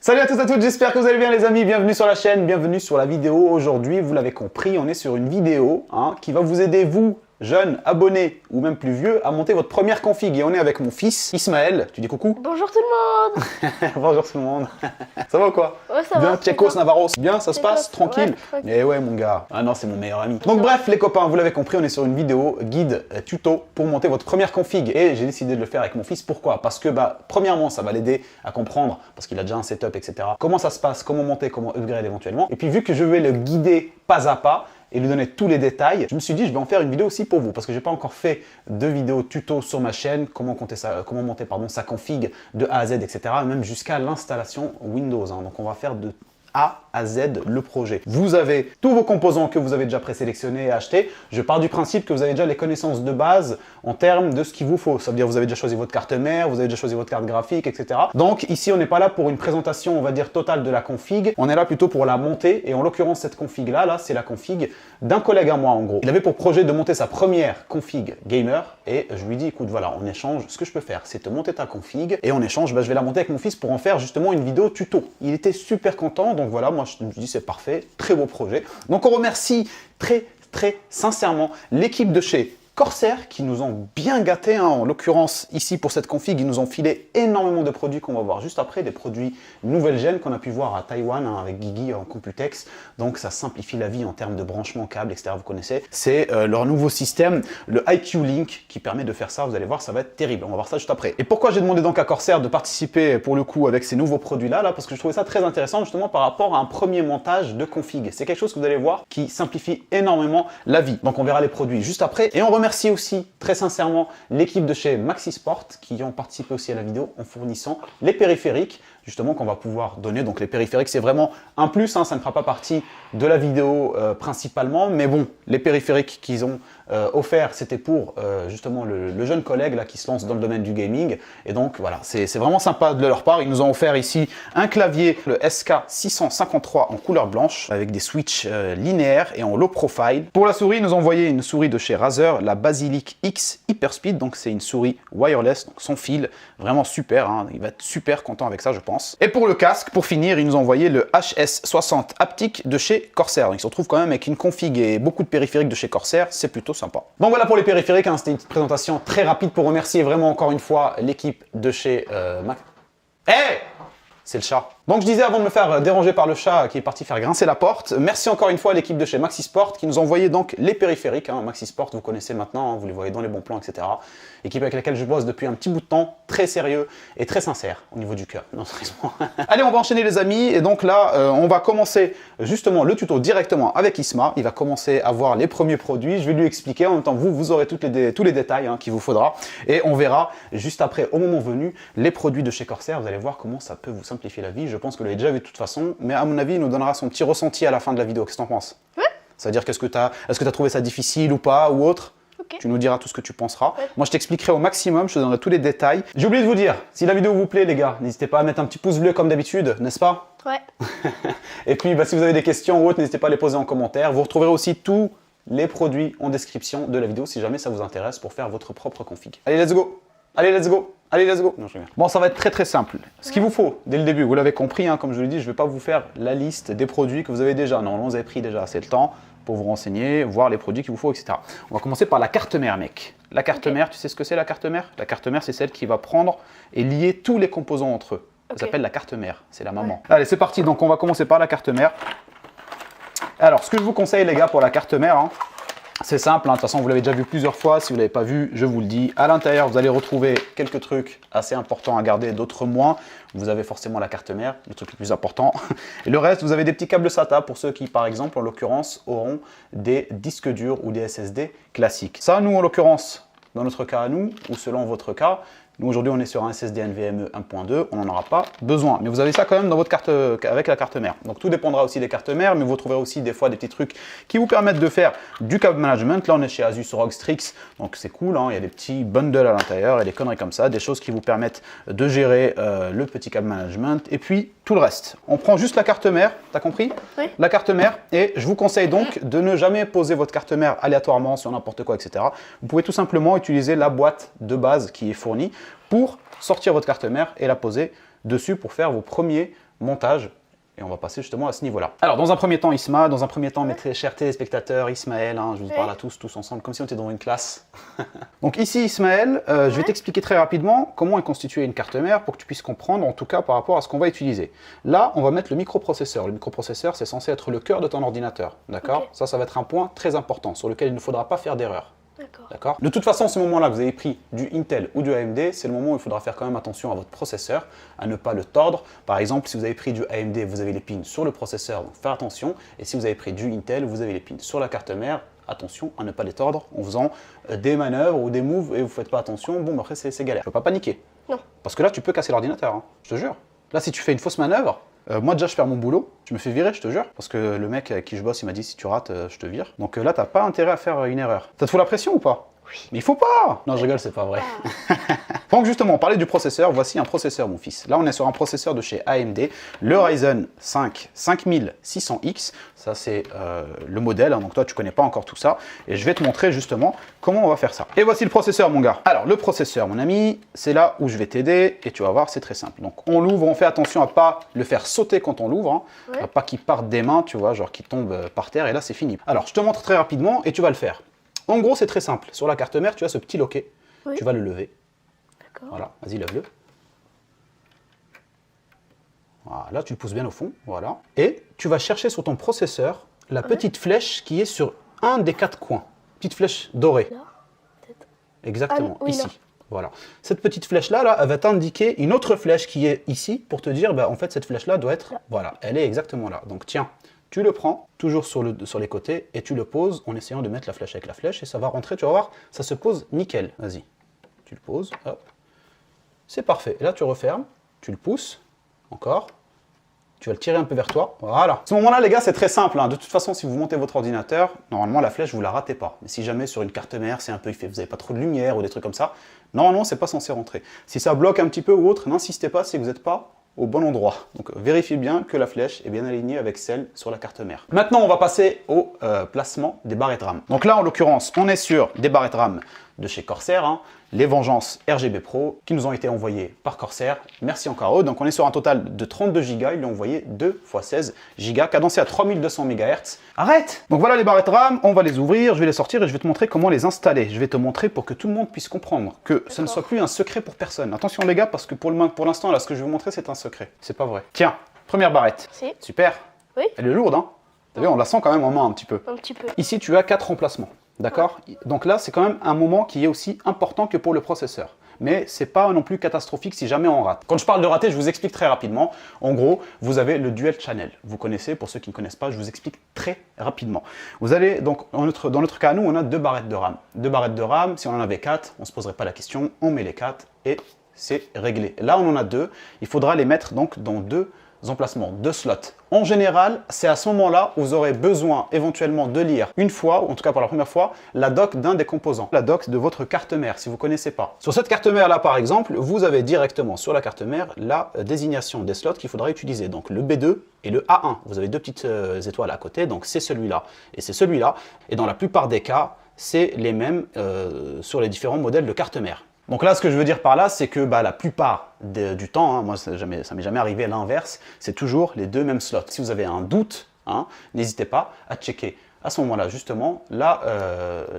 Salut à tous et à toutes, j'espère que vous allez bien les amis, bienvenue sur la chaîne, bienvenue sur la vidéo. Aujourd'hui, vous l'avez compris, on est sur une vidéo qui va vous aider, vous, jeunes, abonnés ou même plus vieux, à monter votre première config. Et on est avec mon fils, Ismaël. Tu dis coucou? Bonjour tout le monde. Bonjour tout le monde. Ça va ou quoi? Ouais, ça bien, va. Tchekos, Navarros, bien, ça se passe? Tranquille? Ouais, Eh ouais mon gars, ah non c'est mon meilleur ami. Donc bref les copains, vous l'avez compris, on est sur une vidéo guide tuto pour monter votre première config. Et j'ai décidé de le faire avec mon fils, pourquoi? Parce que premièrement ça va l'aider à comprendre, parce qu'il a déjà un setup etc. Comment ça se passe, comment monter, comment upgrade éventuellement. Et puis vu que je vais le guider pas à pas, et lui donner tous les détails, je me suis dit je vais en faire une vidéo aussi pour vous parce que j'ai pas encore fait de vidéo tuto sur ma chaîne, comment monter sa config de A à Z, etc. même jusqu'à l'installation Windows. Donc on va faire de A à Z le projet. Vous avez tous vos composants que vous avez déjà présélectionnés et achetés. Je pars du principe que vous avez déjà les connaissances de base en termes de ce qu'il vous faut. Ça veut dire que vous avez déjà choisi votre carte mère, vous avez déjà choisi votre carte graphique, etc. Donc ici, on n'est pas là pour une présentation, on va dire, totale de la config. On est là plutôt pour la monter. Et en l'occurrence, cette config-là, c'est la config d'un collègue à moi, en gros. Il avait pour projet de monter sa première config gamer. Et je lui dis, écoute, voilà, en échange, ce que je peux faire, c'est te monter ta config. Et en échange, je vais la monter avec mon fils pour en faire justement une vidéo tuto. Il était super content. Donc voilà, moi, je me dis, c'est parfait, très beau projet. Donc on remercie très sincèrement l'équipe de chez Corsair qui nous ont bien gâtés, en l'occurrence ici pour cette config, ils nous ont filé énormément de produits qu'on va voir juste après, des produits nouvelle gêne qu'on a pu voir à Taïwan avec Guigui en Computex, donc ça simplifie la vie en termes de branchement câble, etc. Vous connaissez, c'est leur nouveau système, le IQ Link qui permet de faire ça, vous allez voir, ça va être terrible, on va voir ça juste après. Et pourquoi j'ai demandé donc à Corsair de participer pour le coup avec ces nouveaux produits là, parce que je trouvais ça très intéressant justement par rapport à un premier montage de config. C'est quelque chose que vous allez voir qui simplifie énormément la vie. Donc on verra les produits juste après et on remercie aussi très sincèrement l'équipe de chez Maxisport qui ont participé aussi à la vidéo en fournissant les périphériques justement qu'on va pouvoir donner. Donc les périphériques c'est vraiment un plus, ça ne fera pas partie de la vidéo principalement, mais bon, les périphériques qu'ils ont offert c'était pour justement le jeune collègue là qui se lance dans le domaine du gaming, et donc voilà, c'est vraiment sympa de leur part. Ils nous ont offert ici un clavier, le SK653 en couleur blanche avec des switches linéaires et en low profile. Pour la souris, ils nous ont envoyé une souris de chez Razer, la Basilic X Hyperspeed, donc c'est une souris wireless, donc sans fil, vraiment super, il va être super content avec ça je pense. Et pour le casque, pour finir, ils nous ont envoyé le HS60 Haptic de chez Corsair. Donc, ils se retrouvent quand même avec une config et beaucoup de périphériques de chez Corsair, c'est plutôt sympa. Donc voilà pour les périphériques, c'était une petite présentation très rapide pour remercier vraiment encore une fois l'équipe de chez Mac. C'est le chat. Donc je disais avant de me faire déranger par le chat qui est parti faire grincer la porte, merci encore une fois à l'équipe de chez Maxisport qui nous a envoyé donc les périphériques. Maxisport, vous connaissez maintenant, vous les voyez dans les bons plans, etc. Équipe avec laquelle je bosse depuis un petit bout de temps, très sérieux et très sincère au niveau du cœur. Non, sérieusement. Allez, on va enchaîner les amis, et donc là, on va commencer justement le tuto directement avec Isma. Il va commencer à voir les premiers produits, je vais lui expliquer, en même temps vous aurez tous les détails qu'il vous faudra, et on verra juste après, au moment venu, les produits de chez Corsair. Vous allez voir comment ça peut vous simplifier la vie. Je pense que vous l'avez déjà vu de toute façon, mais à mon avis, il nous donnera son petit ressenti à la fin de la vidéo. Qu'est-ce que t'en penses? Ouais. C'est-à-dire, est-ce que t'as trouvé ça difficile ou pas, ou autre? Okay. Tu nous diras tout ce que tu penseras. Ouais. Moi, je t'expliquerai au maximum, je te donnerai tous les détails. J'ai oublié de vous dire, si la vidéo vous plaît, les gars, n'hésitez pas à mettre un petit pouce bleu comme d'habitude, n'est-ce pas? Ouais. Et puis, si vous avez des questions ou autres, n'hésitez pas à les poser en commentaire. Vous retrouverez aussi tous les produits en description de la vidéo si jamais ça vous intéresse pour faire votre propre config. Allez, let's go! Allez, let's go! Allez, let's go! Non, je rigole. Bon, ça va être très simple. Ce qu'il vous faut, dès le début, vous l'avez compris, comme je l'ai dit, je ne vais pas vous faire la liste des produits que vous avez déjà. Normalement, vous avez pris déjà assez de temps pour vous renseigner, voir les produits qu'il vous faut, etc. On va commencer par la carte mère, mec. La carte mère, tu sais ce que c'est la carte mère? La carte mère, c'est celle qui va prendre et lier tous les composants entre eux. Ça s'appelle la carte mère, c'est la maman. Ouais. Allez, c'est parti. Donc, on va commencer par la carte mère. Alors, ce que je vous conseille, les gars, pour la carte mère, c'est simple, de toute façon vous l'avez déjà vu plusieurs fois, si vous ne l'avez pas vu, je vous le dis. À l'intérieur, vous allez retrouver quelques trucs assez importants à garder, d'autres moins. Vous avez forcément la carte mère, le truc le plus important. Et le reste, vous avez des petits câbles SATA pour ceux qui, par exemple, en l'occurrence, auront des disques durs ou des SSD classiques. Ça, nous, en l'occurrence, dans notre cas à nous, ou selon votre cas, nous aujourd'hui on est sur un SSD NVMe 1.2, on n'en aura pas besoin. Mais vous avez ça quand même dans votre carte, avec la carte mère. Donc tout dépendra aussi des cartes mères, mais vous trouverez aussi des fois des petits trucs qui vous permettent de faire du câble management. Là on est chez Asus ROG Strix, donc c'est cool, il y a des petits bundles à l'intérieur et des conneries comme ça, des choses qui vous permettent de gérer le petit câble management. Et puis tout le reste. On prend juste la carte mère, t'as compris? Oui. La carte mère, et je vous conseille donc de ne jamais poser votre carte mère aléatoirement sur n'importe quoi, etc. Vous pouvez tout simplement utiliser la boîte de base qui est fournie pour sortir votre carte mère et la poser dessus pour faire vos premiers montage. Et on va passer justement à ce niveau-là. Alors, dans un premier temps, Isma, dans un premier temps, mes très chers téléspectateurs, Ismaël, hein, je vous parle à tous ensemble, comme si on était dans une classe. Donc ici, Ismaël, je vais t'expliquer très rapidement comment est constituée une carte mère pour que tu puisses comprendre, en tout cas par rapport à ce qu'on va utiliser. Là, on va mettre le microprocesseur. Le microprocesseur, c'est censé être le cœur de ton ordinateur, d'accord? Ça va être un point très important sur lequel il ne faudra pas faire d'erreur. D'accord. De toute façon, ce moment-là, vous avez pris du Intel ou du AMD, c'est le moment où il faudra faire quand même attention à votre processeur, à ne pas le tordre. Par exemple, si vous avez pris du AMD, vous avez les pins sur le processeur, donc faire attention. Et si vous avez pris du Intel, vous avez les pins sur la carte mère, attention à ne pas les tordre en faisant des manœuvres ou des moves et vous ne faites pas attention. Bon, après, c'est galère. Il ne faut pas paniquer. Non. Parce que là, tu peux casser l'ordinateur, hein, je te jure. Là, si tu fais une fausse manœuvre, moi déjà je perds mon boulot, je me fais virer, je te jure, parce que le mec avec qui je bosse, il m'a dit si tu rates, je te vire. Donc là, t'as pas intérêt à faire une erreur. Ça te fout la pression ou pas? Oui. Mais il faut pas! Non, je rigole, c'est pas vrai. Donc justement, on parlait du processeur, voici un processeur mon fils. Là, on est sur un processeur de chez AMD, le Ryzen 5 5600X. Ça, c'est le modèle, hein, donc toi, tu connais pas encore tout ça. Et je vais te montrer justement comment on va faire ça. Et voici le processeur, mon gars. Alors, le processeur, mon ami, c'est là où je vais t'aider et tu vas voir, c'est très simple. Donc, on l'ouvre, on fait attention à pas le faire sauter quand on l'ouvre, hein, à pas qu'il parte des mains, tu vois, genre qu'il tombe par terre et là, c'est fini. Alors, je te montre très rapidement et tu vas le faire. En gros, c'est très simple. Sur la carte mère, tu as ce petit loquet. Oui. Tu vas le lever. Voilà, vas-y, lève-le. Voilà, tu le pousses bien au fond. Voilà. Et tu vas chercher sur ton processeur la petite flèche qui est sur un des 4 coins. Petite flèche dorée. Là, peut-être. Exactement, ici. Là. Voilà. Cette petite flèche-là, là, elle va t'indiquer une autre flèche qui est ici pour te dire, bah, en fait, cette flèche-là doit être... Là. Voilà, elle est exactement là. Donc, tiens. Tu le prends, toujours sur les côtés, et tu le poses en essayant de mettre la flèche avec la flèche, et ça va rentrer, tu vas voir, ça se pose nickel. Vas-y, tu le poses, hop. C'est parfait. Et là, tu refermes, tu le pousses, encore. Tu vas le tirer un peu vers toi, voilà. À ce moment-là, les gars, c'est très simple. Hein. De toute façon, si vous montez votre ordinateur, normalement, la flèche, vous la ratez pas. Mais si jamais sur une carte mère, c'est un peu, vous n'avez pas trop de lumière ou des trucs comme ça, normalement, c'est pas censé rentrer. Si ça bloque un petit peu ou autre, n'insistez pas, c'est que vous n'êtes pas au bon endroit. Donc vérifiez bien que la flèche est bien alignée avec celle sur la carte mère. Maintenant, on va passer au placement des barrettes RAM. Donc là, en l'occurrence, on est sur des barrettes RAM de chez Corsair, hein, les Vengeance RGB Pro, qui nous ont été envoyées par Corsair. Merci encore à eux. Donc on est sur un total de 32 Go. Ils l'ont envoyé 2 x 16 Go, cadencé à 3200 MHz. Arrête! Donc voilà les barrettes RAM, on va les ouvrir, je vais les sortir et je vais te montrer comment les installer. Je vais te montrer pour que tout le monde puisse comprendre, que ce ne soit plus un secret pour personne. Attention les gars, parce que pour l'instant, là, ce que je vais vous montrer, c'est un secret. C'est pas vrai. Tiens, première barrette. Si. Super. Oui. Elle est lourde, hein? T'as vu, on la sent quand même en main un petit peu. Un petit peu. Ici, tu as 4 emplacements. D'accord? Donc là, c'est quand même un moment qui est aussi important que pour le processeur. Mais c'est pas non plus catastrophique si jamais on rate. Quand je parle de rater, je vous explique très rapidement. En gros, vous avez le dual channel. Vous connaissez, pour ceux qui ne connaissent pas, je vous explique très rapidement. Vous allez, donc, dans notre cas, nous, on a 2 barrettes de RAM. 2 barrettes de RAM, si on en avait 4, on ne se poserait pas la question, on met les 4 et c'est réglé. Là, on en a 2, il faudra les mettre donc dans 2 emplacements, 2 slots. En général, c'est à ce moment-là où vous aurez besoin éventuellement de lire une fois, ou en tout cas pour la première fois, la doc d'un des composants, la doc de votre carte mère, si vous ne connaissez pas. Sur cette carte mère là, par exemple, vous avez directement sur la carte mère la désignation des slots qu'il faudra utiliser. Donc le B2 et le A1. Vous avez 2 petites étoiles à côté, donc c'est celui-là et c'est celui-là. Et dans la plupart des cas, c'est les mêmes sur les différents modèles de carte mère. Donc là, ce que je veux dire par là, c'est que la plupart du temps, hein, moi ça m'est jamais arrivé à l'inverse, c'est toujours les 2 mêmes slots. Si vous avez un doute, hein, n'hésitez pas à checker à ce moment-là justement la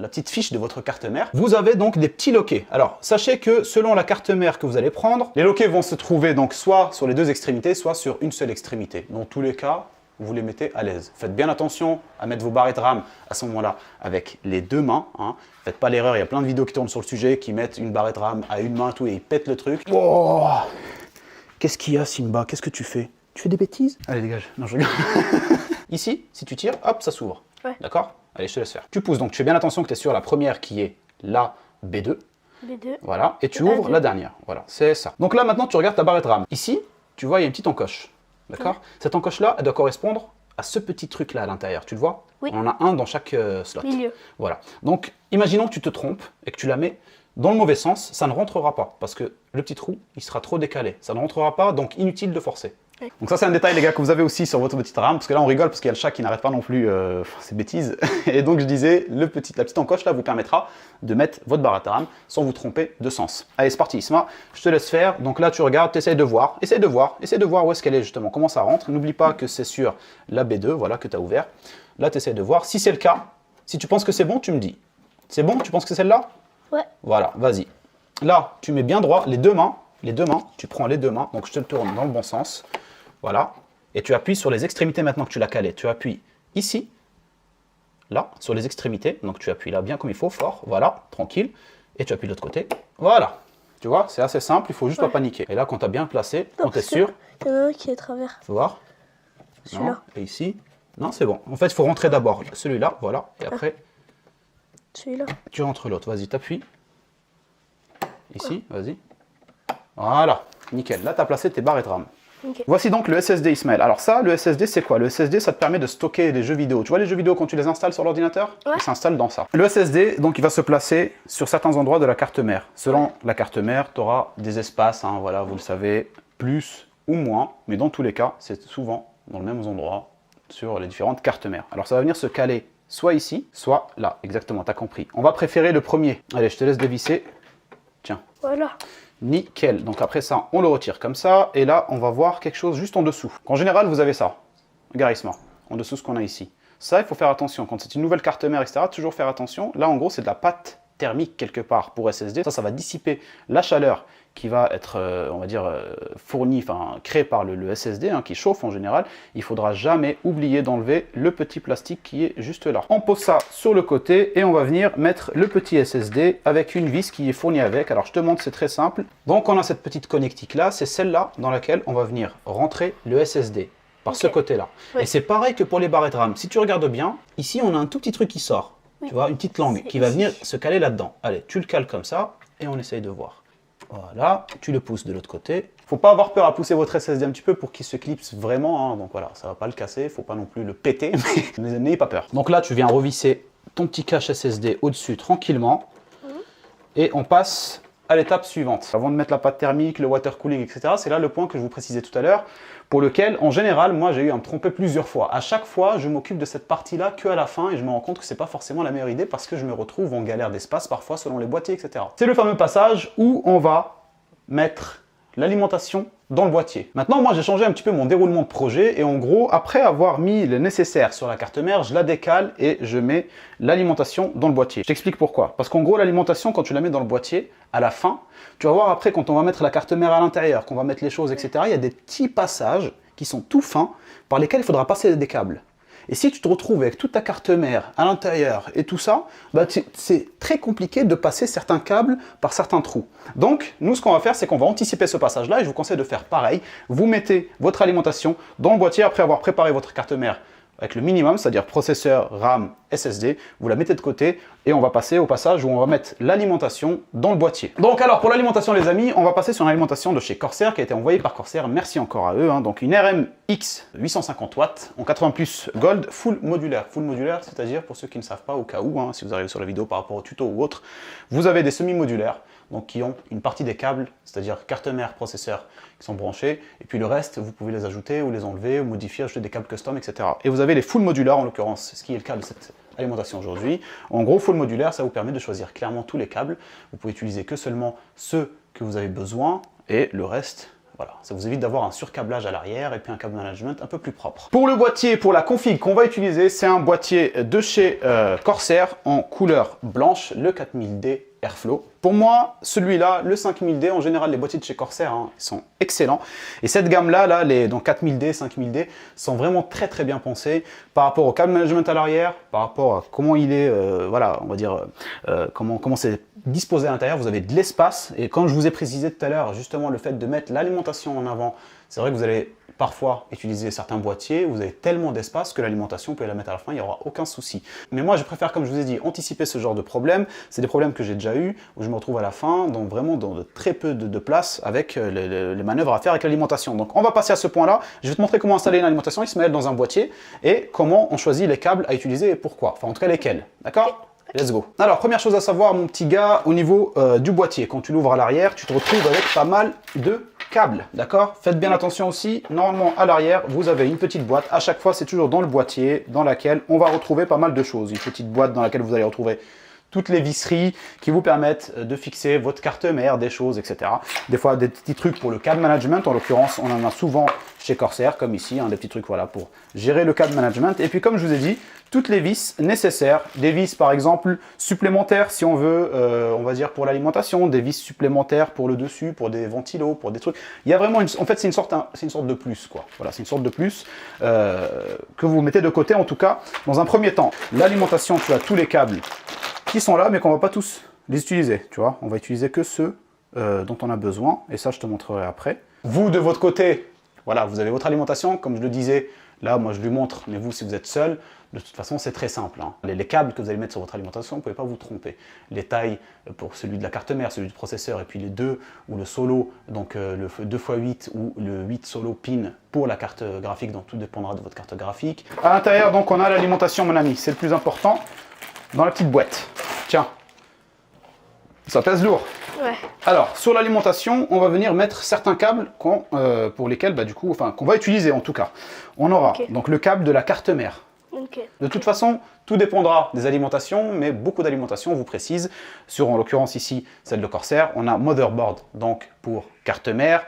petite fiche de votre carte mère. Vous avez donc des petits loquets. Alors sachez que selon la carte mère que vous allez prendre, les loquets vont se trouver donc soit sur les 2 extrémités, soit sur une seule extrémité. Dans tous les cas, vous les mettez à l'aise. Faites bien attention à mettre vos barrettes RAM à ce moment-là avec les 2 mains. Hein. Faites pas l'erreur, il y a plein de vidéos qui tournent sur le sujet qui mettent une barrette RAM à une main tout, et ils pètent le truc. Oh, qu'est-ce qu'il y a, Simba? Qu'est-ce que tu fais? Tu fais des bêtises? Allez, dégage. Non, je rigole. Ici, si tu tires, hop, ça s'ouvre. Ouais. D'accord? Allez, je te laisse faire. Tu pousses, donc tu fais bien attention que tu es sur la première qui est la B2. B2. Voilà, et tu ouvres la dernière. Voilà, c'est ça. Donc là, maintenant, tu regardes ta barrette RAM. Ici, tu vois, il y a une petite encoche. D'accord? Cette encoche-là, elle doit correspondre à ce petit truc-là à l'intérieur. Tu le vois? Oui. On en a un dans chaque slot. Milieu. Voilà. Donc, imaginons que tu te trompes et que tu la mets dans le mauvais sens, ça ne rentrera pas. Parce que le petit trou, il sera trop décalé. Ça ne rentrera pas, donc inutile de forcer. Donc ça c'est un détail les gars que vous avez aussi sur votre petite rame, parce que là on rigole parce qu'il y a le chat qui n'arrête pas non plus ces bêtises. Et donc je disais, la petite encoche là vous permettra de mettre votre barre à rame sans vous tromper de sens. Allez c'est parti Isma, je te laisse faire. Donc là tu regardes, tu essayes de voir, essaye de voir où est-ce qu'elle est justement, comment ça rentre. N'oublie pas que c'est sur la B2, voilà, que tu as ouvert. Là tu essayes de voir, si c'est le cas, si tu penses que c'est bon, tu me dis. C'est bon, tu penses que c'est celle-là? Ouais. Voilà, vas-y. Là, tu mets bien droit, les deux mains, tu prends les deux mains, donc je te le tourne dans le bon sens. Voilà. Et tu appuies sur les extrémités maintenant que tu l'as calé. Tu appuies ici, là, sur les extrémités. Donc tu appuies là bien comme il faut, fort. Voilà, tranquille. Et tu appuies de l'autre côté. Voilà. Tu vois, c'est assez simple, il faut juste pas paniquer. Et là, quand tu as bien placé, quand tu es sûr. Il y en a un qui est à travers. Tu voir? Celui-là. Et ici. Non, c'est bon. En fait, il faut rentrer d'abord celui-là, voilà. Et après, celui-là. tu rentres l'autre. Vas-y, t'appuies. Ici, vas-y. Voilà, nickel. Là, tu as placé tes barres et de RAM. Okay. Voici donc le SSD Ismaël. Alors ça, le SSD, c'est quoi? Le SSD, ça te permet de stocker les jeux vidéo. Tu vois les jeux vidéo quand tu les installes sur l'ordinateur? Ouais. Ils s'installent dans ça. Le SSD, donc, il va se placer sur certains endroits de la carte mère. Selon la carte mère, tu auras des espaces, hein, voilà, vous le savez, plus ou moins. Mais dans tous les cas, c'est souvent dans le même endroit sur les différentes cartes mères. Alors ça va venir se caler soit ici, soit là. Exactement, tu as compris. On va préférer le premier. Allez, je te laisse dévisser. Tiens. Voilà. Nickel. Donc après ça, on le retire comme ça. Et là, on va voir quelque chose juste en dessous. En général, vous avez ça. Garissement. En dessous, ce qu'on a ici. Ça, il faut faire attention. Quand c'est une nouvelle carte mère, etc., toujours faire attention. Là, en gros, c'est de la pâte thermique quelque part pour SSD. Ça va dissiper la chaleur qui va être, on va dire, fournie, enfin, créée par le SSD, hein, qui chauffe en général. Il ne faudra jamais oublier d'enlever le petit plastique qui est juste là. On pose ça sur le côté et on va venir mettre le petit SSD avec une vis qui est fournie avec. Alors, je te montre, c'est très simple. Donc, on a cette petite connectique là, c'est celle-là dans laquelle on va venir rentrer le SSD. Par ce côté-là. Oui. Et c'est pareil que pour les barrettes RAM. Si tu regardes bien, ici, on a un tout petit truc qui sort. Oui. Tu vois, une petite langue qui va venir se caler là-dedans. Allez, tu le cales comme ça et on essaye de voir. Voilà, tu le pousses de l'autre côté. Faut pas avoir peur à pousser votre SSD un petit peu pour qu'il se clipse vraiment. Hein. Donc voilà, ça va pas le casser, faut pas non plus le péter, mais n'ayez pas peur. Donc là, tu viens revisser ton petit cache SSD au-dessus tranquillement. Et on passe à l'étape suivante. Avant de mettre la pâte thermique, le water cooling, etc., c'est là le point que je vous précisais tout à l'heure, pour lequel, en général, moi, j'ai eu à me tromper plusieurs fois. À chaque fois, je m'occupe de cette partie-là qu'à la fin, et je me rends compte que c'est pas forcément la meilleure idée parce que je me retrouve en galère d'espace, parfois, selon les boîtiers, etc. C'est le fameux passage où on va mettre l'alimentation dans le boîtier. Maintenant, moi, j'ai changé un petit peu mon déroulement de projet et en gros, après avoir mis le nécessaire sur la carte mère, je la décale et je mets l'alimentation dans le boîtier. Je t'explique pourquoi. Parce qu'en gros, l'alimentation, quand tu la mets dans le boîtier, à la fin, tu vas voir après, quand on va mettre la carte mère à l'intérieur, qu'on va mettre les choses, etc., il y a des petits passages qui sont tout fins par lesquels il faudra passer des câbles. Et si tu te retrouves avec toute ta carte mère à l'intérieur et tout ça, bah c'est très compliqué de passer certains câbles par certains trous. Donc, nous, ce qu'on va faire, c'est qu'on va anticiper ce passage-là et je vous conseille de faire pareil. Vous mettez votre alimentation dans le boîtier après avoir préparé votre carte mère avec le minimum, c'est-à-dire processeur, RAM, SSD, vous la mettez de côté et on va passer au passage où on va mettre l'alimentation dans le boîtier. Donc alors pour l'alimentation les amis, on va passer sur une alimentation de chez Corsair qui a été envoyée par Corsair, merci encore à eux, hein. Donc une RMX 850 watts en 80 plus Gold, full modulaire. Full modulaire, c'est-à-dire pour ceux qui ne savent pas au cas où, hein, si vous arrivez sur la vidéo par rapport au tuto ou autre, vous avez des semi-modulaires, donc qui ont une partie des câbles, c'est-à-dire carte mère, processeur, qui sont branchés, et puis le reste, vous pouvez les ajouter ou les enlever, ou modifier, ajouter des câbles custom, etc. Et vous avez les full modulaires, en l'occurrence, ce qui est le cas de cette alimentation aujourd'hui. En gros, full modulaire, ça vous permet de choisir clairement tous les câbles. Vous pouvez utiliser que seulement ceux que vous avez besoin, et le reste, voilà, ça vous évite d'avoir un surcâblage à l'arrière et puis un câble management un peu plus propre. Pour le boîtier, pour la config qu'on va utiliser, c'est un boîtier de chez Corsair en couleur blanche, le 4000D Airflow. Pour moi, celui-là, le 5000D, en général, les boîtiers de chez Corsair, hein, sont excellents. Et cette gamme-là, les donc 4000D, 5000D, sont vraiment très très bien pensés par rapport au câble management à l'arrière, par rapport à comment il est, voilà, on va dire, comment c'est disposé à l'intérieur. Vous avez de l'espace. Et comme je vous ai précisé tout à l'heure, justement, le fait de mettre l'alimentation en avant, c'est vrai que vous allez parfois utiliser certains boîtiers, vous avez tellement d'espace que l'alimentation, vous pouvez la mettre à la fin, il n'y aura aucun souci. Mais moi, je préfère, comme je vous ai dit, anticiper ce genre de problème. C'est des problèmes que j'ai déjà eu, où je me retrouve à la fin, donc vraiment dans de très peu de place avec les manœuvres à faire avec l'alimentation. Donc on va passer à ce point-là. Je vais te montrer comment installer une alimentation Ismaël dans un boîtier et comment on choisit les câbles à utiliser et pourquoi. Enfin, en tout cas, lesquels. D'accord ? Let's go. Alors, première chose à savoir, mon petit gars, au niveau du boîtier, quand tu l'ouvres à l'arrière, tu te retrouves avec pas mal de câble, d'accord? Faites bien attention aussi, normalement à l'arrière, vous avez une petite boîte. À chaque fois, c'est toujours dans le boîtier dans laquelle on va retrouver pas mal de choses. Une petite boîte dans laquelle vous allez retrouver toutes les visseries qui vous permettent de fixer votre carte mère, des choses, etc. Des fois, des petits trucs pour le câble management. En l'occurrence, on en a souvent chez Corsair, comme ici, des petits trucs voilà, pour gérer le câble management. Et puis, comme je vous ai dit, toutes les vis nécessaires. Des vis, par exemple, supplémentaires, si on veut, on va dire pour l'alimentation. Des vis supplémentaires pour le dessus, pour des ventilos, pour des trucs. Il y a vraiment, en fait, c'est une sorte de plus, quoi. Voilà, c'est une sorte de plus que vous mettez de côté, en tout cas, dans un premier temps. L'alimentation, tu as tous les câbles qui sont là, mais qu'on ne va pas tous les utiliser, tu vois. On va utiliser que ceux dont on a besoin, et ça, je te montrerai après. Vous, de votre côté, voilà, vous avez votre alimentation, comme je le disais, là, moi, je lui montre, mais vous, si vous êtes seul, de toute façon, c'est très simple. Hein. Les câbles que vous allez mettre sur votre alimentation, vous ne pouvez pas vous tromper. Les tailles pour celui de la carte mère, celui du processeur, et puis les 2 ou le solo, donc le 2x8 ou le 8 solo pin pour la carte graphique, donc tout dépendra de votre carte graphique. À l'intérieur, donc, on a l'alimentation, mon ami, c'est le plus important, dans la petite boîte. Tiens, ça pèse lourd. Ouais. Alors, sur l'alimentation, on va venir mettre certains câbles pour lesquels, du coup, qu'on va utiliser en tout cas. On aura donc le câble de la carte mère. De toute façon, tout dépendra des alimentations, mais beaucoup d'alimentations, on vous précise. Sur, en l'occurrence ici, celle de Corsair, on a motherboard, donc pour carte mère,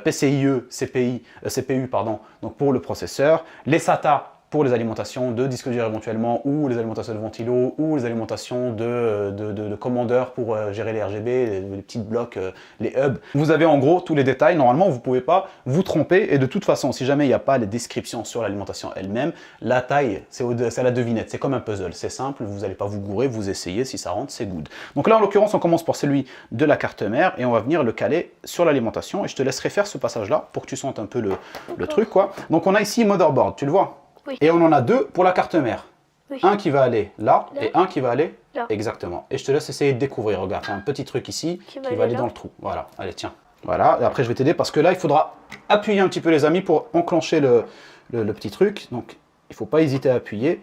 PCIe, CPU, pardon, donc pour le processeur, les SATA, pour les alimentations de disques durs éventuellement, ou les alimentations de ventilo, ou les alimentations de commandeurs pour gérer les RGB, les petits blocs, les hubs. Vous avez en gros tous les détails. Normalement, vous ne pouvez pas vous tromper. Et de toute façon, si jamais il n'y a pas les descriptions sur l'alimentation elle-même, la taille, c'est à la devinette. C'est comme un puzzle. C'est simple, vous n'allez pas vous gourer, vous essayez. Si ça rentre, c'est good. Donc là, en l'occurrence, on commence par celui de la carte mère et on va venir le caler sur l'alimentation. Et je te laisserai faire ce passage-là pour que tu sentes un peu le truc, quoi. Donc on a ici motherboard, tu le vois? Oui. Et on en a 2 pour la carte mère. Oui. Un qui va aller là, Là. et un qui va aller là. Exactement. Et je te laisse essayer de découvrir. Regarde, un petit truc ici qui va aller dans le trou. Voilà, allez, tiens. Voilà, et après je vais t'aider parce que là, il faudra appuyer un petit peu les amis pour enclencher le petit truc. Donc, il ne faut pas hésiter à appuyer.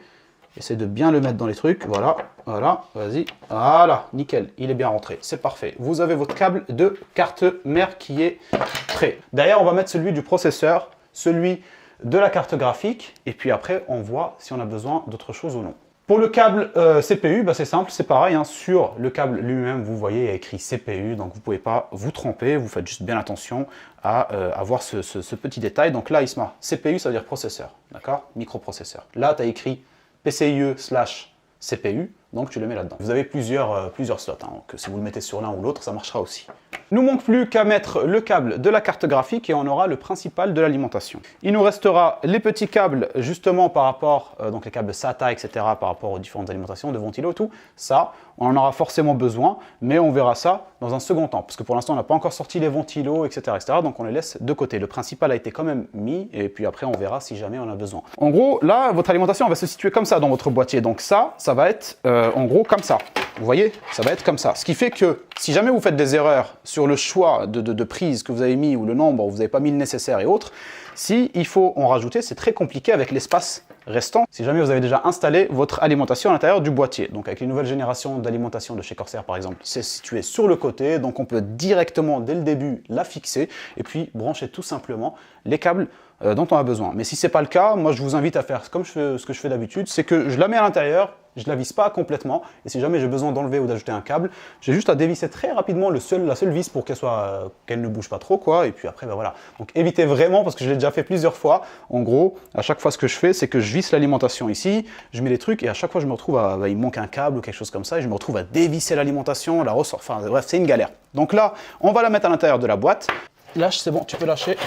Essaye de bien le mettre dans les trucs. Voilà, voilà, vas-y. Voilà, nickel, il est bien rentré. C'est parfait. Vous avez votre câble de carte mère qui est prêt. Derrière, on va mettre celui du processeur, celui de la carte graphique, et puis après on voit si on a besoin d'autre chose ou non. Pour le câble CPU, c'est simple, c'est pareil, hein. Sur le câble lui-même, vous voyez, il y a écrit CPU, donc vous ne pouvez pas vous tromper, vous faites juste bien attention à avoir ce petit détail. Donc là, Isma, CPU, ça veut dire processeur, d'accord? Microprocesseur. Là, tu as écrit PCIe/CPU, donc tu le mets là-dedans. Vous avez plusieurs slots, hein, donc si vous le mettez sur l'un ou l'autre, ça marchera aussi. Il nous manque plus qu'à mettre le câble de la carte graphique et on aura le principal de l'alimentation. Il nous restera les petits câbles justement par rapport, donc les câbles SATA, etc., par rapport aux différentes alimentations de ventilo, tout ça, on en aura forcément besoin, mais on verra ça dans un second temps, parce que pour l'instant on n'a pas encore sorti les ventilos, etc., donc on les laisse de côté. Le principal a été quand même mis, et puis après on verra si jamais on a besoin. En gros, là, votre alimentation va se situer comme ça dans votre boîtier, donc ça va être en gros comme ça. Vous voyez, ça va être comme ça. Ce qui fait que si jamais vous faites des erreurs sur le choix de prise que vous avez mis ou le nombre, vous n'avez pas mis le nécessaire et autres, si il faut en rajouter, c'est très compliqué avec l'espace restant. Si jamais vous avez déjà installé votre alimentation à l'intérieur du boîtier, donc avec les nouvelles générations d'alimentation de chez Corsair par exemple, c'est situé sur le côté, donc on peut directement dès le début la fixer et puis brancher tout simplement les câbles dont on a besoin. Mais si ce n'est pas le cas, moi je vous invite à faire comme ce que je fais d'habitude, c'est que je la mets à l'intérieur, je ne la visse pas complètement, et si jamais j'ai besoin d'enlever ou d'ajouter un câble, j'ai juste à dévisser très rapidement la seule vis pour qu'elle ne bouge pas trop, quoi, et puis après, voilà. Donc évitez vraiment, parce que je l'ai déjà fait plusieurs fois, en gros, à chaque fois ce que je fais, c'est que je visse l'alimentation ici, je mets les trucs, et à chaque fois je me retrouve il me manque un câble ou quelque chose comme ça, et je me retrouve à dévisser l'alimentation, la ressort, enfin bref, c'est une galère. Donc là, on va la mettre à l'intérieur de la boîte. Lâche, c'est bon, tu peux lâcher.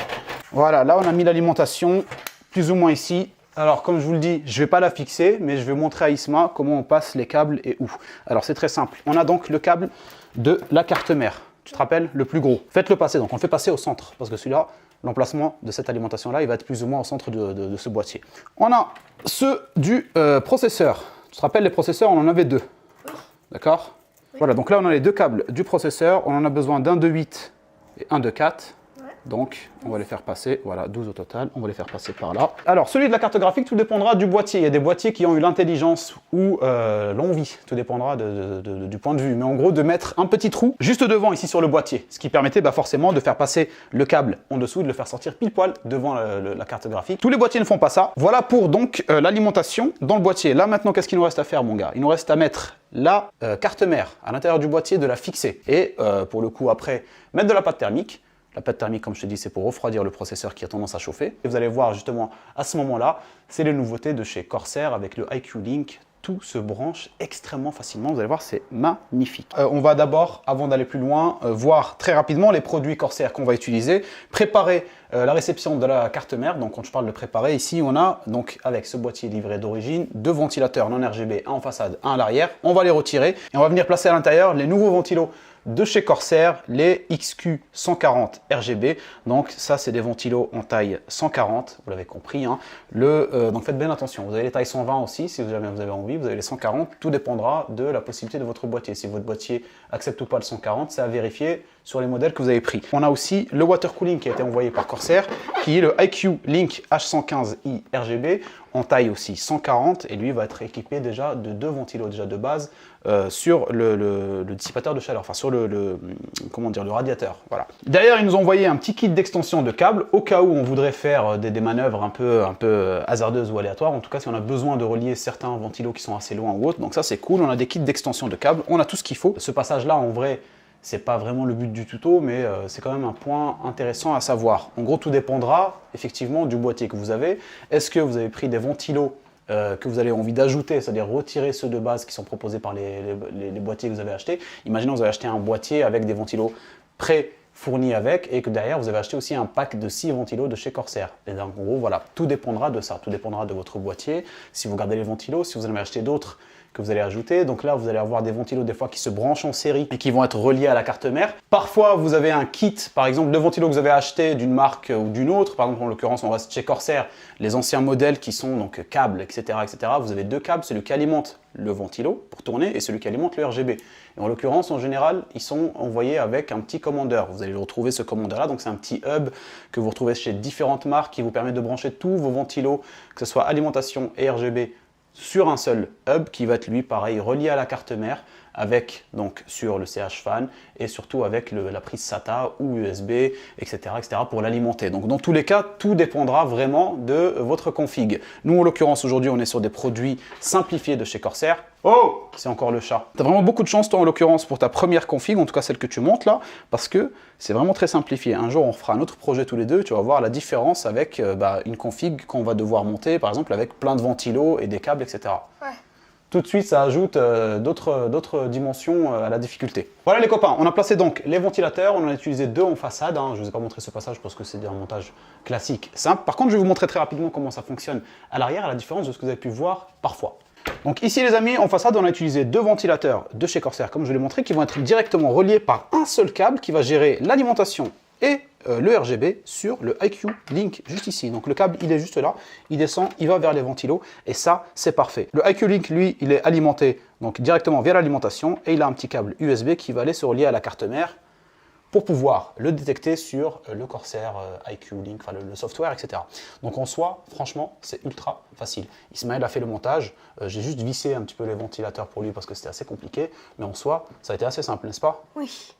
Voilà, là on a mis l'alimentation, plus ou moins ici. Alors, comme je vous le dis, je ne vais pas la fixer, mais je vais montrer à Isma comment on passe les câbles et où. Alors, c'est très simple. On a donc le câble de la carte mère. Tu te rappelles, le plus gros. Faites-le passer, donc on le fait passer au centre, parce que celui-là, l'emplacement de cette alimentation-là, il va être plus ou moins au centre de ce boîtier. On a ceux du processeur. Tu te rappelles, les processeurs, on en avait 2. Oui. D'accord? Oui. Voilà, donc là, on a les 2 câbles du processeur. On en a besoin d'un de 8 et un de 4. Ouais. Donc, on va les faire passer, voilà, 12 au total, on va les faire passer par là. Alors, celui de la carte graphique, tout dépendra du boîtier. Il y a des boîtiers qui ont eu l'intelligence ou l'envie, tout dépendra du point de vue. Mais en gros, de mettre un petit trou juste devant, ici sur le boîtier, ce qui permettait forcément de faire passer le câble en dessous et de le faire sortir pile poil devant la carte graphique. Tous les boîtiers ne font pas ça. Voilà pour donc l'alimentation dans le boîtier. Là, maintenant, qu'est-ce qu'il nous reste à faire, mon gars? Il nous reste à mettre la carte mère à l'intérieur du boîtier, de la fixer. Et pour le coup, après, mettre de la pâte thermique. La pâte thermique, comme je te dis, c'est pour refroidir le processeur qui a tendance à chauffer. Et vous allez voir justement à ce moment-là, c'est les nouveautés de chez Corsair avec le IQ Link. Tout se branche extrêmement facilement. Vous allez voir, c'est magnifique. On va d'abord, avant d'aller plus loin, voir très rapidement les produits Corsair qu'on va utiliser. Préparer la réception de la carte mère. Donc, quand je parle de préparer, ici, on a donc avec ce boîtier livré d'origine, 2 ventilateurs non RGB, un en façade, un à l'arrière. On va les retirer et on va venir placer à l'intérieur les nouveaux ventilos de chez Corsair, les XQ140 RGB. Donc ça, c'est des ventilos en taille 140, vous l'avez compris. Hein. Donc faites bien attention, vous avez les tailles 120 aussi, si jamais vous avez envie, vous avez les 140, tout dépendra de la possibilité de votre boîtier. Si votre boîtier accepte ou pas le 140, c'est à vérifier sur les modèles que vous avez pris. On a aussi le water cooling qui a été envoyé par Corsair, qui est le IQ Link H115i RGB, en taille aussi 140, et lui va être équipé déjà de 2 ventilos déjà de base sur le dissipateur de chaleur, enfin sur comment dire, le radiateur. Voilà. Derrière, ils nous ont envoyé un petit kit d'extension de câbles au cas où on voudrait faire des manœuvres un peu hasardeuses ou aléatoires. En tout cas, si on a besoin de relier certains ventilos qui sont assez loin ou autres. Donc ça, c'est cool. On a des kits d'extension de câbles. On a tout ce qu'il faut. Ce passage-là, en vrai, c'est pas vraiment le but du tuto, mais c'est quand même un point intéressant à savoir. En gros, tout dépendra effectivement du boîtier que vous avez. Est-ce que vous avez pris des ventilos que vous avez envie d'ajouter, c'est-à-dire retirer ceux de base qui sont proposés par les boîtiers que vous avez achetés. Imaginons que vous avez acheté un boîtier avec des ventilos pré-fournis avec, et que derrière vous avez acheté aussi un pack de 6 ventilos de chez Corsair. Et donc en gros, voilà, tout dépendra de ça, tout dépendra de votre boîtier. Si vous gardez les ventilos, si vous en avez acheté d'autres que vous allez ajouter. Donc là, vous allez avoir des ventilos des fois qui se branchent en série et qui vont être reliés à la carte mère. Parfois, vous avez un kit, par exemple, de ventilos que vous avez acheté d'une marque ou d'une autre. Par exemple, en l'occurrence, on reste chez Corsair, les anciens modèles qui sont donc câbles, etc., etc. Vous avez 2 câbles, celui qui alimente le ventilo pour tourner et celui qui alimente le RGB. Et en l'occurrence, en général, ils sont envoyés avec un petit commandeur. Vous allez le retrouver, ce commandeur-là. Donc, c'est un petit hub que vous retrouvez chez différentes marques qui vous permet de brancher tous vos ventilos, que ce soit alimentation et RGB, sur un seul hub qui va être lui pareil relié à la carte mère avec donc sur le CH fan et surtout avec la prise SATA ou USB, etc., etc. pour l'alimenter. Donc dans tous les cas, tout dépendra vraiment de votre config. Nous en l'occurrence aujourd'hui on est sur des produits simplifiés de chez Corsair. Oh, c'est encore le chat. Tu as vraiment beaucoup de chance toi en l'occurrence pour ta première config, en tout cas celle que tu montes là, parce que c'est vraiment très simplifié. Un jour on fera un autre projet tous les deux, tu vas voir la différence avec une config qu'on va devoir monter par exemple avec plein de ventilos et des câbles, etc. Ouais. Tout de suite, ça ajoute d'autres dimensions à la difficulté. Voilà les copains, on a placé donc les ventilateurs, on en a utilisé 2 en façade. Hein. Je ne vous ai pas montré ce passage parce que c'est un montage classique, simple. Par contre, je vais vous montrer très rapidement comment ça fonctionne à l'arrière, à la différence de ce que vous avez pu voir parfois. Donc ici les amis, en façade, on a utilisé 2 ventilateurs de chez Corsair, comme je l'ai montré, qui vont être directement reliés par un seul câble qui va gérer l'alimentation et le RGB sur le IQ Link juste ici. Donc le câble il est juste là, il descend, il va vers les ventilos et ça c'est parfait. Le IQ Link lui il est alimenté donc directement via l'alimentation et il a un petit câble USB qui va aller se relier à la carte mère pour pouvoir le détecter sur le Corsair IQ Link, enfin le software, etc. Donc en soi, franchement, c'est ultra facile. Ismaël a fait le montage, j'ai juste vissé un petit peu les ventilateurs pour lui parce que c'était assez compliqué, mais en soi, ça a été assez simple, n'est-ce pas? Oui.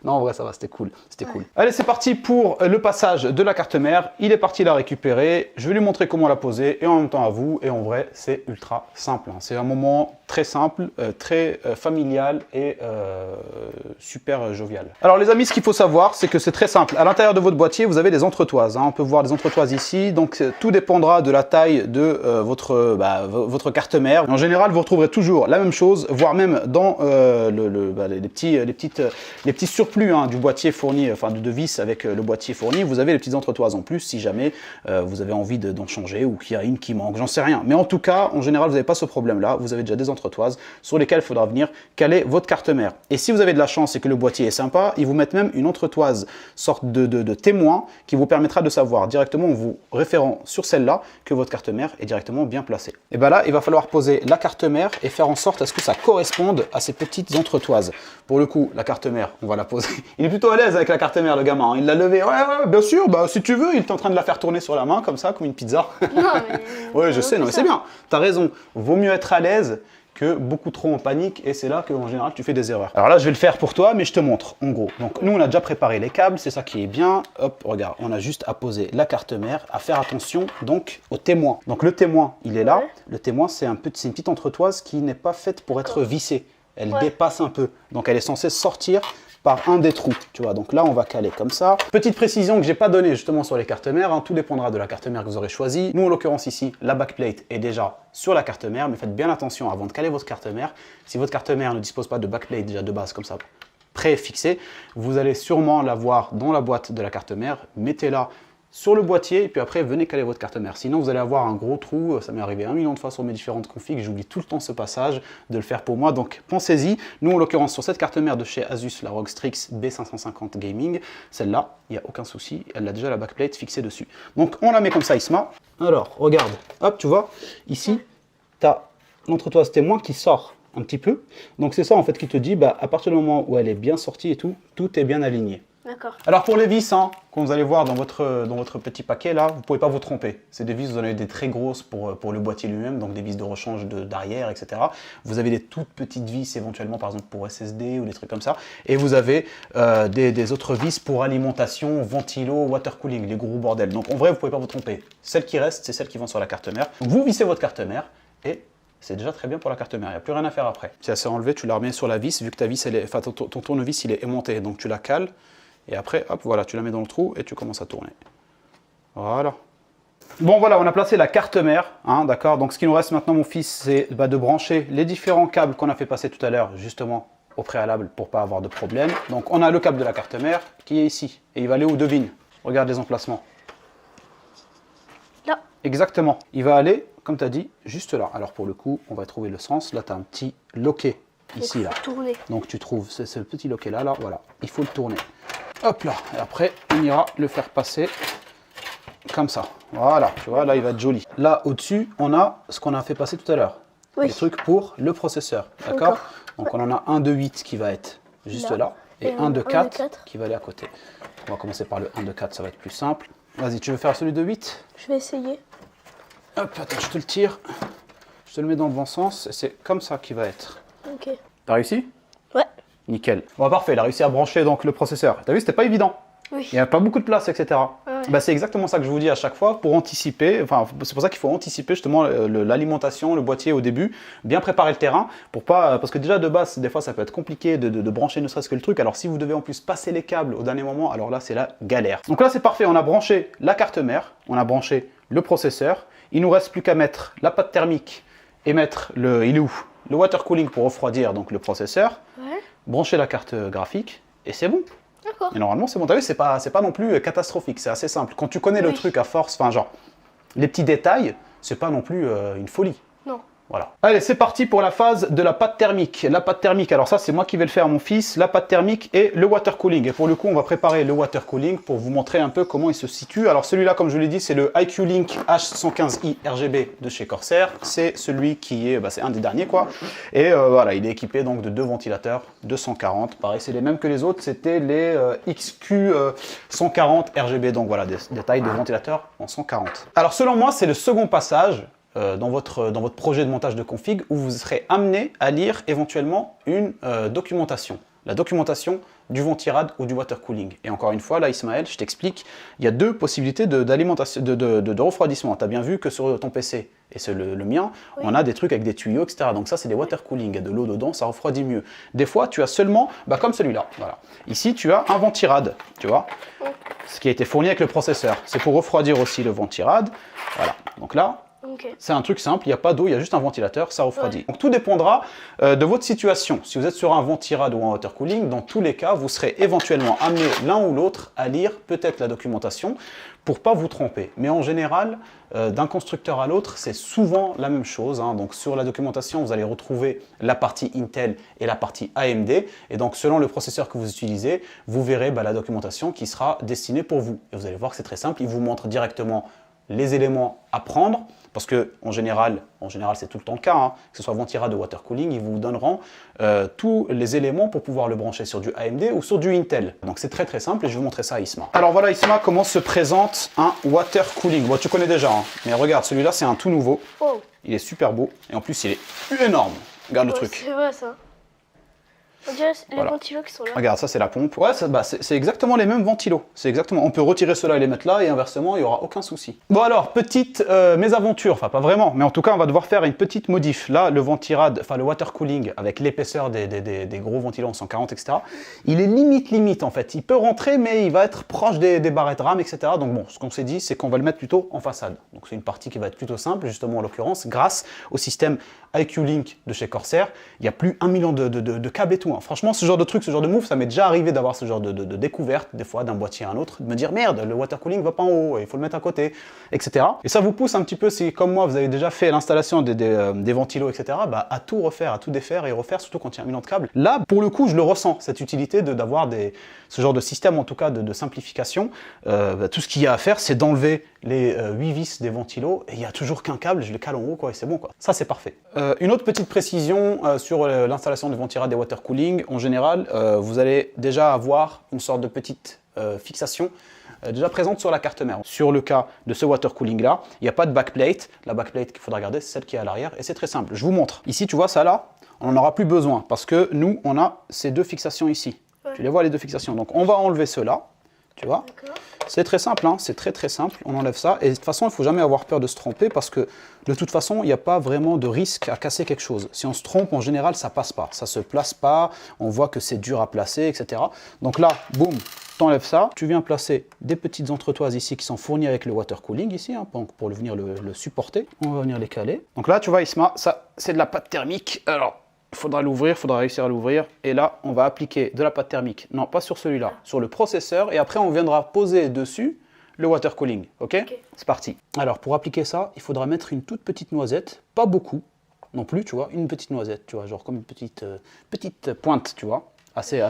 Non, en vrai, ça va, c'était cool. C'était cool. Allez, c'est parti pour le passage de la carte mère. Il est parti la récupérer. Je vais lui montrer comment la poser et en même temps à vous. Et en vrai, c'est ultra simple. Hein. C'est un moment très simple, très familial et super jovial. Alors les amis, ce qu'il faut savoir, c'est que c'est très simple. À l'intérieur de votre boîtier, vous avez des entretoises. Hein. On peut voir des entretoises ici. Donc tout dépendra de la taille de votre carte mère. En général, vous retrouverez toujours la même chose, voire même dans les petits surplus hein, du boîtier fourni, enfin de vis avec le boîtier fourni. Vous avez les petites entretoises en plus si jamais vous avez envie d'en changer ou qu'il y a une qui manque. J'en sais rien. Mais en tout cas, en général, vous n'avez pas ce problème-là. Vous avez déjà des entretoises sur lesquelles il faudra venir caler votre carte mère. Et si vous avez de la chance et que le boîtier est sympa, il vous mettre même une entretoise, sorte de témoin qui vous permettra de savoir directement en vous référant sur celle-là que votre carte mère est directement bien placée. Et bien là, il va falloir poser la carte mère et faire en sorte à ce que ça corresponde à ces petites entretoises. Pour le coup, la carte mère, on va la poser. Il est plutôt à l'aise avec la carte mère, le gamin. Il l'a levée. Ouais, bien sûr, bah, si tu veux, il est en train de la faire tourner sur la main comme ça, comme une pizza. Non, mais... Ouais, je sais, non, mais c'est bien. T'as raison. Vaut mieux être à l'aise que beaucoup trop en panique, et c'est là qu'en général tu fais des erreurs. Alors là je vais le faire pour toi, mais je te montre en gros. Donc nous on a déjà préparé les câbles, c'est ça qui est bien. Hop, regarde, on a juste à poser la carte mère, à faire attention donc au témoin. Donc le témoin il est là, le témoin c'est une petite entretoise qui n'est pas faite pour être vissée. Elle dépasse un peu, donc elle est censée sortir par un des trous, tu vois. Donc là, on va caler comme ça. Petite précision que j'ai pas donnée justement sur les cartes mères, hein, tout dépendra de la carte mère que vous aurez choisie. Nous, en l'occurrence ici, la backplate est déjà sur la carte mère, mais faites bien attention avant de caler votre carte mère. Si votre carte mère ne dispose pas de backplate déjà de base comme ça, pré-fixée, vous allez sûrement l'avoir dans la boîte de la carte mère. Mettez-la sur le boîtier et puis après venez caler votre carte mère. Sinon vous allez avoir un gros trou, ça m'est arrivé 1 million de fois sur mes différentes configs, j'oublie tout le temps ce passage de le faire pour moi, donc pensez-y. Nous en l'occurrence sur cette carte mère de chez Asus, la ROG Strix B550 Gaming, celle-là, il n'y a aucun souci, elle a déjà la backplate fixée dessus. Donc on la met comme ça Isma. Alors regarde, hop tu vois, ici tu as l'entretoise témoin qui sort un petit peu, donc c'est ça en fait qui te dit, bah, à partir du moment où elle est bien sortie et tout, tout est bien aligné. D'accord. Alors pour les vis, hein, comme vous allez voir dans votre petit paquet là, vous ne pouvez pas vous tromper. C'est des vis, vous en avez des très grosses pour le boîtier lui-même, donc des vis de rechange d'arrière, etc. Vous avez des toutes petites vis éventuellement par exemple pour SSD ou des trucs comme ça. Et vous avez des autres vis pour alimentation, ventilo, water cooling, les gros bordels. Donc en vrai, vous ne pouvez pas vous tromper. Celles qui restent, c'est celles qui vont sur la carte mère. Donc vous vissez votre carte mère et c'est déjà très bien pour la carte mère, il n'y a plus rien à faire après. Si elle s'est enlevée, tu la remets sur la vis, vu que ta vis, ton tournevis il est aimanté, donc tu la cales. Et après, hop, voilà, tu la mets dans le trou et tu commences à tourner. Voilà. Bon, voilà, on a placé la carte mère, hein, d'accord. Donc, ce qui nous reste maintenant, mon fils, c'est de brancher les différents câbles qu'on a fait passer tout à l'heure, justement, au préalable, pour ne pas avoir de problème. Donc, on a le câble de la carte mère qui est ici. Et il va aller où, devine? Regarde les emplacements. Là. Exactement. Il va aller, comme tu as dit, juste là. Alors, pour le coup, on va trouver le sens. Là, tu as un petit loquet, ici, là. Tourner. Donc, tu trouves ce petit loquet là, voilà. Il faut le tourner. Hop là, et après on ira le faire passer comme ça. Voilà, tu vois, là il va être joli. Là au-dessus, on a ce qu'on a fait passer tout à l'heure. Oui. Les trucs pour le processeur, d'accord? Donc on en a un de 8 qui va être juste là, et un de 4 qui va aller à côté. On va commencer par le 1 de 4, ça va être plus simple. Vas-y, tu veux faire celui de 8? Je vais essayer. Hop, attends, je te le tire. Je te le mets dans le bon sens, et c'est comme ça qu'il va être. Ok. T'as réussi? Ouais. Nickel. Bon, parfait, il a réussi à brancher donc le processeur. T'as vu, c'était pas évident. Oui. Il n'y a pas beaucoup de place, etc. Ouais. Bah, c'est exactement ça que je vous dis à chaque fois pour anticiper. Enfin, c'est pour ça qu'il faut anticiper justement l'alimentation, le boîtier au début, bien préparer le terrain pour pas. Parce que déjà de base, des fois, ça peut être compliqué de brancher ne serait-ce que le truc. Alors, si vous devez en plus passer les câbles au dernier moment, alors là, c'est la galère. Donc là, c'est parfait. On a branché la carte mère, on a branché le processeur. Il nous reste plus qu'à mettre la pâte thermique et mettre le. Il est où? Le water cooling pour refroidir donc le processeur. Ouais. Brancher la carte graphique et c'est bon. D'accord. Et normalement c'est bon. T'as vu, c'est pas non plus catastrophique, c'est assez simple. Quand tu connais le truc à force, enfin genre, les petits détails, c'est pas non plus une folie. Non. Voilà. Allez, c'est parti pour la phase de la pâte thermique. La pâte thermique, alors ça c'est moi qui vais le faire mon fils, la pâte thermique et le water cooling. Et pour le coup, on va préparer le water cooling pour vous montrer un peu comment il se situe. Alors celui-là, comme je l'ai dit, c'est le IQ Link H115i RGB de chez Corsair. C'est celui qui est, c'est un des derniers quoi. Et voilà, il est équipé donc de 2 ventilateurs de 140. Pareil, c'est les mêmes que les autres, c'était les XQ 140 RGB. Donc voilà, des tailles de ventilateurs en 140. Alors selon moi, c'est le second passage dans votre projet de montage de config où vous serez amené à lire éventuellement une documentation. La documentation du ventirad ou du water cooling. Et encore une fois, là Ismaël, je t'explique, il y a 2 possibilités d'alimentation, de refroidissement. Tu as bien vu que sur ton PC et c'est le mien, oui, on a des trucs avec des tuyaux, etc. Donc ça c'est des water cooling, il y a de l'eau dedans, ça refroidit mieux. Des fois tu as seulement, comme celui-là, voilà. Ici tu as un ventirad, tu vois, ce qui a été fourni avec le processeur. C'est pour refroidir aussi le ventirad, voilà. Donc là, Ok. C'est un truc simple, il n'y a pas d'eau, il y a juste un ventilateur, ça refroidit. Donc tout dépendra de votre situation. Si vous êtes sur un ventirad ou un water cooling, dans tous les cas, vous serez éventuellement amené l'un ou l'autre à lire peut-être la documentation pour pas vous tromper. Mais en général, d'un constructeur à l'autre, c'est souvent la même chose. Hein. Donc sur la documentation, vous allez retrouver la partie Intel et la partie AMD. Et donc selon le processeur que vous utilisez, vous verrez la documentation qui sera destinée pour vous. Et vous allez voir que c'est très simple, il vous montre directement les éléments à prendre. Parce que en général c'est tout le temps le cas, hein, que ce soit ventirad ou water cooling, ils vous donneront tous les éléments pour pouvoir le brancher sur du AMD ou sur du Intel. Donc c'est très très simple et je vais vous montrer ça à Isma. Alors voilà Isma, comment se présente un water cooling. Bon, tu connais déjà, hein, mais regarde, celui-là c'est un tout nouveau. Oh. Il est super beau et en plus il est énorme. Regarde le truc. C'est vrai ça. On dirait les Voilà. ventilos qui sont là. Regarde, ça c'est la pompe. Ouais, c'est exactement les mêmes ventilos. C'est exactement. On peut retirer cela et les mettre là et inversement, il n'y aura aucun souci. Bon alors, petite mésaventure, enfin pas vraiment, mais en tout cas on va devoir faire une petite modif. Là, le ventirad, enfin le water cooling avec l'épaisseur des gros ventilos en 140, etc. Il est limite en fait. Il peut rentrer, mais il va être proche des barrettes RAM, etc. Donc bon, ce qu'on s'est dit, c'est qu'on va le mettre plutôt en façade. Donc c'est une partie qui va être plutôt simple, justement en l'occurrence, grâce au système IQ Link de chez Corsair. Il y a plus 1 million de câbles et tout. Hein. Franchement, ce genre de truc, ce genre de move, ça m'est déjà arrivé d'avoir ce genre de découverte, des fois, d'un boîtier à un autre, de me dire merde, le water cooling va pas en haut, il faut le mettre à côté, etc. Et ça vous pousse un petit peu, si comme moi, vous avez déjà fait l'installation des ventilos, etc., à tout refaire, à tout défaire et refaire, surtout quand il y a 1 million de câbles. Là, pour le coup, je le ressens, cette utilité d'avoir ce genre de système, en tout cas, de simplification. Tout ce qu'il y a à faire, c'est d'enlever les 8 vis des ventilos et il n'y a toujours qu'un câble, je le cale en haut, quoi, et c'est bon, quoi. Ça, c'est parfait. Une autre petite précision sur l'installation de ventirad et water cooling. En général, vous allez déjà avoir une sorte de petite fixation déjà présente sur la carte mère. Sur le cas de ce water cooling là, il n'y a pas de backplate. La backplate qu'il faudra regarder, c'est celle qui est à l'arrière et c'est très simple. Je vous montre. Ici, tu vois ça là, on n'en aura plus besoin parce que nous, on a ces deux fixations ici. Ouais. Tu les vois les deux fixations. Donc on va enlever cela, tu vois. C'est très simple, hein, c'est très simple, on enlève ça. Et de toute façon, il ne faut jamais avoir peur de se tromper parce que de toute façon, il n'y a pas vraiment de risque à casser quelque chose. Si on se trompe, en général, ça passe pas. Ça se place pas, on voit que c'est dur à placer, etc. Donc là, boum, tu enlèves ça. Tu viens placer des petites entretoises ici qui sont fournies avec le water cooling ici, hein, pour venir le supporter. On va venir les caler. Donc là, tu vois, Isma, ça, c'est de la pâte thermique. Alors, il faudra l'ouvrir, il faudra réussir à l'ouvrir. Et là, on va appliquer de la pâte thermique. Non, pas sur celui-là, sur le processeur. Et après, on viendra poser dessus le water cooling. Ok. C'est parti. Alors, pour appliquer ça, il faudra mettre une toute petite noisette. Pas beaucoup non plus, tu vois. Une petite noisette, tu vois. Genre comme une petite pointe, tu vois. Assez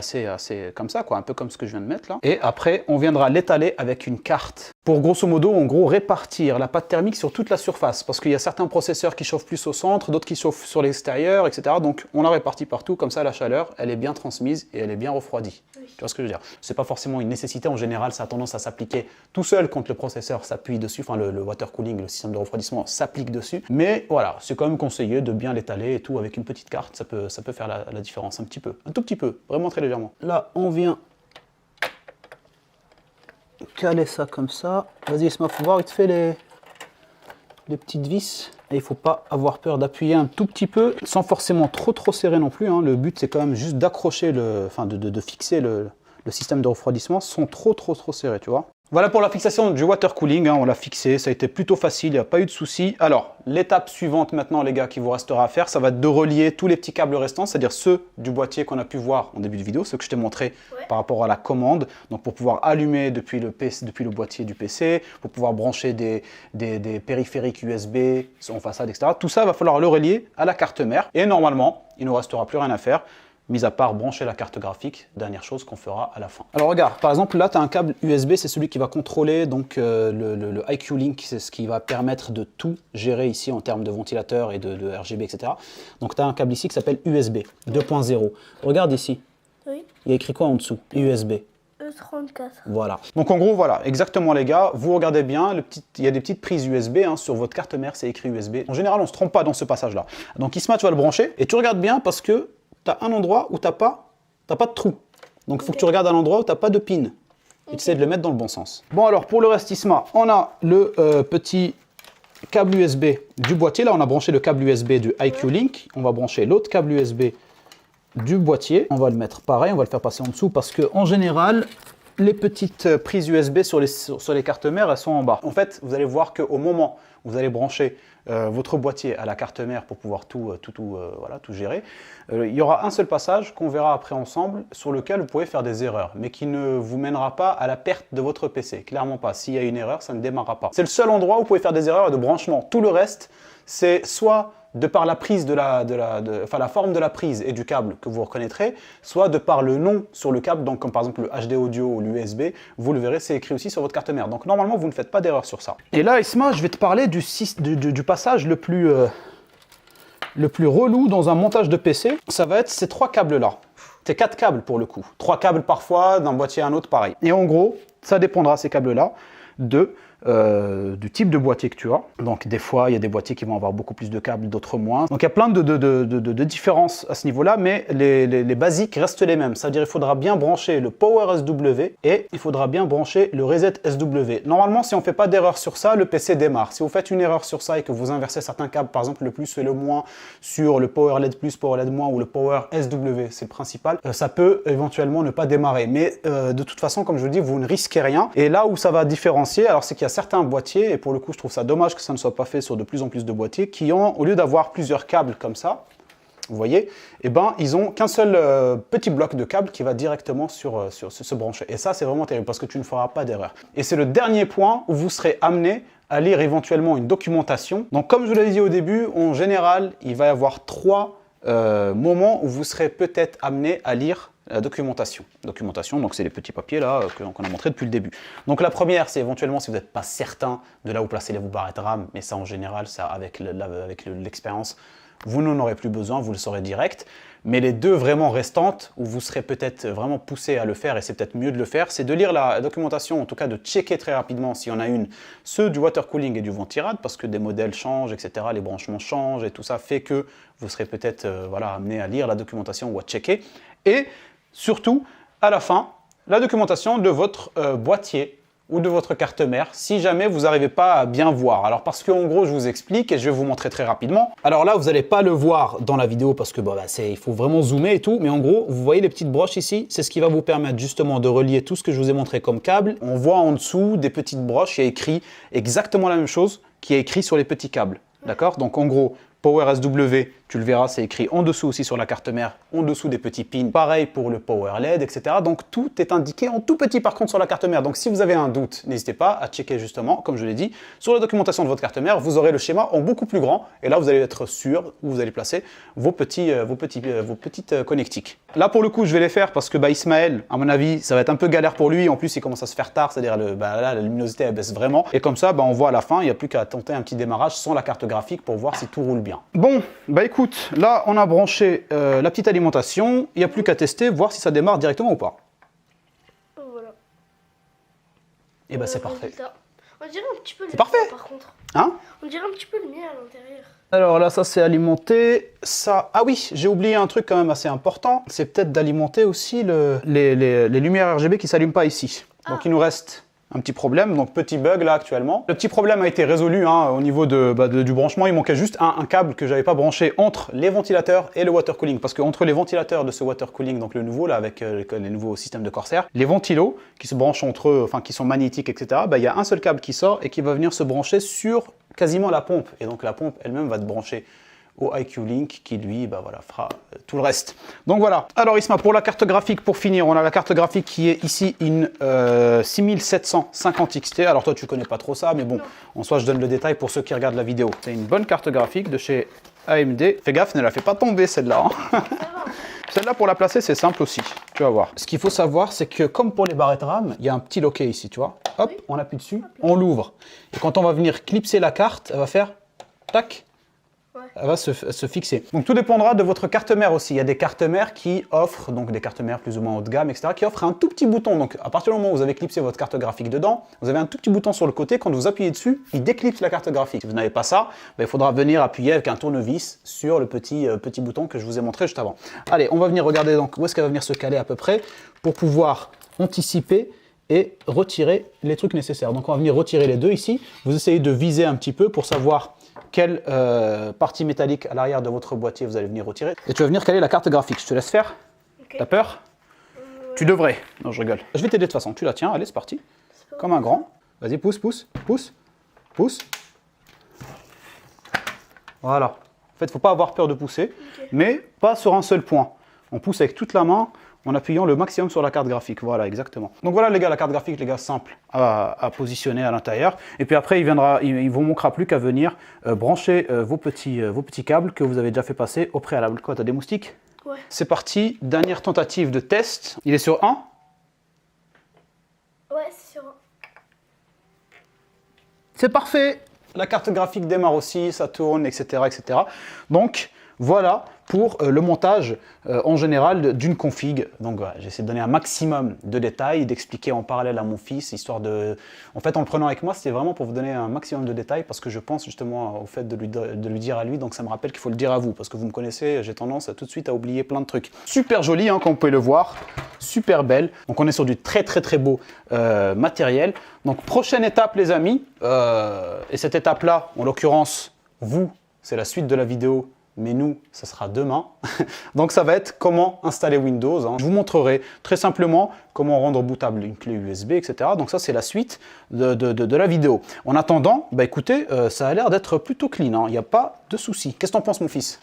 comme ça, quoi, un peu comme ce que je viens de mettre là. Et après, on viendra l'étaler avec une carte pour grosso modo, en gros, répartir la pâte thermique sur toute la surface. Parce qu'il y a certains processeurs qui chauffent plus au centre, d'autres qui chauffent sur l'extérieur, etc. Donc, on la répartit partout, comme ça, la chaleur, elle est bien transmise et elle est bien refroidie. Oui. Tu vois ce que je veux dire? C'est pas forcément une nécessité, en général, ça a tendance à s'appliquer tout seul quand le processeur s'appuie dessus, enfin le water cooling, le système de refroidissement s'applique dessus. Mais voilà, c'est quand même conseillé de bien l'étaler et tout avec une petite carte, ça peut faire la différence un petit peu, un tout petit peu. Vraiment très légèrement. Là, on vient caler ça comme ça. Vas-y, Isma, faut voir, il te fait les petites vis. Et il ne faut pas avoir peur d'appuyer un tout petit peu, sans forcément trop serrer non plus. Hein. Le but, c'est quand même juste d'accrocher, de fixer le système de refroidissement sans trop serrer, tu vois. Voilà pour la fixation du water cooling, hein, on l'a fixé, ça a été plutôt facile, il n'y a pas eu de souci. Alors, l'étape suivante maintenant, les gars, qui vous restera à faire, ça va être de relier tous les petits câbles restants, c'est-à-dire ceux du boîtier qu'on a pu voir en début de vidéo, ceux que je t'ai montré par rapport à la commande. Donc, pour pouvoir allumer depuis le boîtier du PC, pour pouvoir brancher des périphériques USB en façade, etc. Tout ça, va falloir le relier à la carte mère. Et normalement, il ne nous restera plus rien à faire, mis à part brancher la carte graphique, dernière chose qu'on fera à la fin. Alors regarde, par exemple là tu as un câble USB, c'est celui qui va contrôler donc le IQ Link, c'est ce qui va permettre de tout gérer ici en termes de ventilateur et de RGB, etc. Donc tu as un câble ici qui s'appelle USB 2.0. Regarde ici, oui. Il y a écrit quoi en dessous? USB. E34. Voilà. Donc en gros, voilà, exactement les gars, vous regardez bien, il y a des petites prises USB hein, sur votre carte mère, c'est écrit USB. En général, on ne se trompe pas dans ce passage-là. Donc Isma, tu vas le brancher et tu regardes bien parce que tu as un endroit où tu n'as pas de trou. Donc il faut que tu regardes à l'endroit où tu n'as pas de pin. Et tu essaies de le mettre dans le bon sens. Bon alors pour le reste Isma, on a le petit câble USB du boîtier. Là on a branché le câble USB du IQ Link. On va brancher l'autre câble USB du boîtier. On va le mettre pareil, on va le faire passer en dessous parce que en général, les petites prises USB sur les cartes mères, elles sont en bas. En fait, vous allez voir qu'au moment vous allez brancher votre boîtier à la carte mère pour pouvoir tout gérer. Il y aura un seul passage qu'on verra après ensemble sur lequel vous pouvez faire des erreurs, mais qui ne vous mènera pas à la perte de votre PC. Clairement pas. S'il y a une erreur, ça ne démarrera pas. C'est le seul endroit où vous pouvez faire des erreurs de branchement. Tout le reste, c'est soit de par la prise la forme de la prise et du câble que vous reconnaîtrez, soit de par le nom sur le câble, donc comme par exemple le HD audio ou l'USB, vous le verrez, c'est écrit aussi sur votre carte mère. Donc normalement, vous ne faites pas d'erreur sur ça. Et là, Isma, je vais te parler du passage le plus relou dans un montage de PC. Ça va être ces 3 câbles-là. C'est 4 câbles pour le coup. 3 câbles parfois, d'un boîtier à un autre, pareil. Et en gros, ça dépendra, ces câbles-là, du type de boîtier que tu as. Donc des fois, il y a des boîtiers qui vont avoir beaucoup plus de câbles, d'autres moins. Donc il y a plein de différences à ce niveau-là, mais les basiques restent les mêmes. C'est-à-dire qu'il faudra bien brancher le Power SW et il faudra bien brancher le Reset SW. Normalement, si on ne fait pas d'erreur sur ça, le PC démarre. Si vous faites une erreur sur ça et que vous inversez certains câbles, par exemple le plus et le moins sur le Power LED plus, Power LED moins ou le Power SW, c'est le principal, ça peut éventuellement ne pas démarrer. Mais de toute façon, comme je vous dis, vous ne risquez rien. Et là où ça va différencier, alors c'est qu'il y a certains boîtiers, et pour le coup je trouve ça dommage que ça ne soit pas fait sur de plus en plus de boîtiers, qui ont, au lieu d'avoir plusieurs câbles comme ça, vous voyez, eh ben, ils ont qu'un seul petit bloc de câble qui va directement sur se brancher. Et ça c'est vraiment terrible parce que tu ne feras pas d'erreur. Et c'est le dernier point où vous serez amené à lire éventuellement une documentation. Donc comme je vous l'ai dit au début, en général, il va y avoir 3 moments où vous serez peut-être amené à lire la documentation. Documentation, donc c'est les petits papiers là qu'on a montré depuis le début. Donc la première, c'est éventuellement si vous n'êtes pas certain de là où placer les barrettes RAM, mais ça en général, ça avec l'expérience, vous n'en aurez plus besoin, vous le saurez direct. Mais les 2 vraiment restantes, où vous serez peut-être vraiment poussé à le faire, et c'est peut-être mieux de le faire, c'est de lire la documentation, en tout cas de checker très rapidement s'il y en a une, ceux du water cooling et du ventirad, parce que des modèles changent, etc., les branchements changent, et tout ça fait que vous serez peut-être amené à lire la documentation ou à checker. Et surtout, à la fin, la documentation de votre boîtier ou de votre carte mère, si jamais vous n'arrivez pas à bien voir. Alors parce qu'en gros, je vous explique et je vais vous montrer très rapidement. Alors là, vous n'allez pas le voir dans la vidéo parce que il faut vraiment zoomer et tout, mais en gros, vous voyez les petites broches ici, c'est ce qui va vous permettre justement de relier tout ce que je vous ai montré comme câble. On voit en dessous des petites broches, il y a écrit exactement la même chose qui est écrit sur les petits câbles. D'accord? Donc en gros, Power SW, tu le verras, c'est écrit en dessous aussi sur la carte mère, en dessous des petits pins. Pareil pour le Power LED, etc. Donc tout est indiqué en tout petit par contre sur la carte mère. Donc si vous avez un doute, n'hésitez pas à checker justement, comme je l'ai dit, sur la documentation de votre carte mère, vous aurez le schéma en beaucoup plus grand. Et là, vous allez être sûr où vous allez placer vos petites connectiques. Là, pour le coup, je vais les faire parce que Ismaël, à mon avis, ça va être un peu galère pour lui. En plus, il commence à se faire tard, c'est-à-dire là, la luminosité, elle baisse vraiment. Et comme ça, on voit à la fin, il n'y a plus qu'à tenter un petit démarrage sans la carte graphique pour voir si tout roule bien. Bon, écoute, là on a branché la petite alimentation, il n'y a plus qu'à tester, voir si ça démarre directement ou pas. Voilà. Et c'est parfait. On dirait un petit peu le mien par contre. Hein? On dirait un petit peu le mien à l'intérieur. Alors là, ça c'est alimenté. Ça... Ah oui, j'ai oublié un truc quand même assez important. C'est peut-être d'alimenter aussi les lumières RGB qui ne s'allument pas ici. Donc il nous reste un petit problème, donc petit bug là actuellement. Le petit problème a été résolu au niveau du branchement. Il manquait juste un câble que j'avais pas branché entre les ventilateurs et le water cooling. Parce que entre les ventilateurs de ce water cooling, donc le nouveau là avec les nouveaux systèmes de Corsair, les ventilos qui se branchent entre eux, qui sont magnétiques, etc. Il y a un seul câble qui sort et qui va venir se brancher sur quasiment la pompe. Et donc la pompe elle-même va te brancher au IQ Link qui lui fera tout le reste. Donc voilà. Alors Isma, pour la carte graphique, pour finir, on a la carte graphique qui est ici une 6750 XT. Alors toi tu connais pas trop ça, mais bon, en soi je donne le détail pour ceux qui regardent la vidéo. C'est une bonne carte graphique de chez AMD. Fais gaffe, ne la fais pas tomber celle-là. Celle-là pour la placer c'est simple aussi, tu vas voir. Ce qu'il faut savoir c'est que comme pour les barrettes RAM, il y a un petit loquet ici, tu vois. Hop, on appuie dessus, on l'ouvre. Et quand on va venir clipser la carte, elle va faire tac. Elle va se fixer. Donc tout dépendra de votre carte mère aussi. Il y a des cartes mères qui offrent, donc des cartes mères plus ou moins haut de gamme, etc., qui offrent un tout petit bouton. Donc à partir du moment où vous avez clipsé votre carte graphique dedans, vous avez un tout petit bouton sur le côté. Quand vous appuyez dessus, il déclipse la carte graphique. Si vous n'avez pas ça, il faudra venir appuyer avec un tournevis sur le petit bouton que je vous ai montré juste avant. Allez, on va venir regarder donc où est-ce qu'elle va venir se caler à peu près pour pouvoir anticiper et retirer les trucs nécessaires. Donc on va venir retirer les deux ici. Vous essayez de viser un petit peu pour savoir quelle partie métallique à l'arrière de votre boîtier vous allez venir retirer. Et tu vas venir caler la carte graphique. Je te laisse faire. Okay. T'as peur? Tu devrais. Non, je rigole. Je vais t'aider de toute façon. Tu la tiens. Allez, c'est parti. Comme un grand. Vas-y, pousse, pousse, pousse, pousse. Voilà. En fait, il ne faut pas avoir peur de pousser, Ok. mais pas sur un seul point. On pousse avec toute la main en appuyant le maximum sur la carte graphique. Voilà, exactement. Donc voilà les gars, la carte graphique, les gars, simple à positionner à l'intérieur. Et puis après, il vous manquera plus qu'à venir brancher vos petits câbles que vous avez déjà fait passer au préalable. Quoi, t'as des moustiques? Ouais. C'est parti, dernière tentative de test. Il est sur 1. Ouais, c'est sûr. C'est parfait. La carte graphique démarre aussi, ça tourne, etc. etc. Donc voilà pour le montage en général d'une config. Donc voilà, j'essaie de donner un maximum de détails, d'expliquer en parallèle à mon fils, histoire de... En fait, en le prenant avec moi, c'était vraiment pour vous donner un maximum de détails, parce que je pense justement au fait de lui dire à lui, donc ça me rappelle qu'il faut le dire à vous, parce que vous me connaissez, j'ai tendance tout de suite à oublier plein de trucs. Super joli, hein, comme vous pouvez le voir, super belle. Donc on est sur du très beau matériel. Donc prochaine étape les amis, et cette étape-là, en l'occurrence, vous, c'est la suite de la vidéo, mais nous, ça sera demain. Donc ça va être comment installer Windows, hein. Je vous montrerai très simplement comment rendre bootable une clé USB, etc. Donc ça, c'est la suite de la vidéo. En attendant, bah écoutez, ça a l'air d'être plutôt clean, hein. Il n'y a pas de souci. Qu'est-ce que t'en penses, mon fils?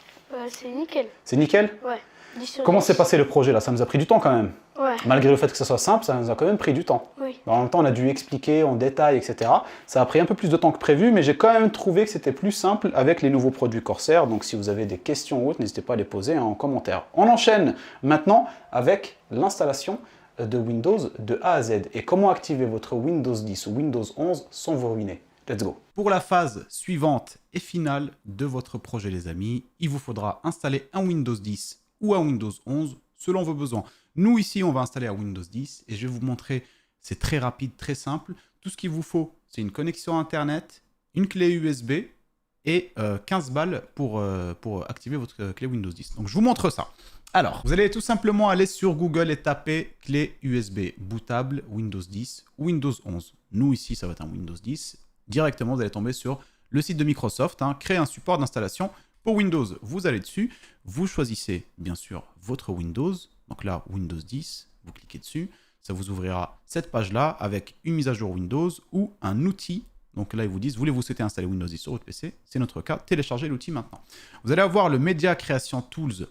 C'est nickel. C'est nickel? Ouais. 10 sur Comment 10. s'est passé le projet là? Ça nous a pris du temps quand même. Ouais. Malgré le fait que ça soit simple, ça nous a quand même pris du temps. Oui. En même temps, on a dû expliquer en détail, etc. Ça a pris un peu plus de temps que prévu, mais j'ai quand même trouvé que c'était plus simple avec les nouveaux produits Corsair. Donc si vous avez des questions ou autres, n'hésitez pas à les poser en commentaire. On enchaîne maintenant avec l'installation de Windows de A à Z. Et comment activer votre Windows 10 ou Windows 11 sans vous ruiner. Let's go. Pour la phase suivante et finale de votre projet, les amis, il vous faudra installer un Windows 10 ou un Windows 11 selon vos besoins. Nous, ici, on va installer un Windows 10 et je vais vous montrer, c'est très rapide, très simple. Tout ce qu'il vous faut, c'est une connexion Internet, une clé USB et 15 balles pour activer votre clé Windows 10. Donc, je vous montre ça. Alors, vous allez tout simplement aller sur Google et taper clé USB bootable Windows 10 ou Windows 11. Nous, ici, ça va être un Windows 10. Directement, vous allez tomber sur le site de Microsoft, hein, créer un support d'installation pour Windows. Vous allez dessus, vous choisissez bien sûr votre Windows. Donc là, Windows 10, vous cliquez dessus. Ça vous ouvrira cette page-là avec une mise à jour Windows ou un outil. Donc là, ils vous disent, voulez-vous souhaiter installer Windows 10 sur votre PC? C'est notre cas. Téléchargez l'outil maintenant. Vous allez avoir le Media Creation Tools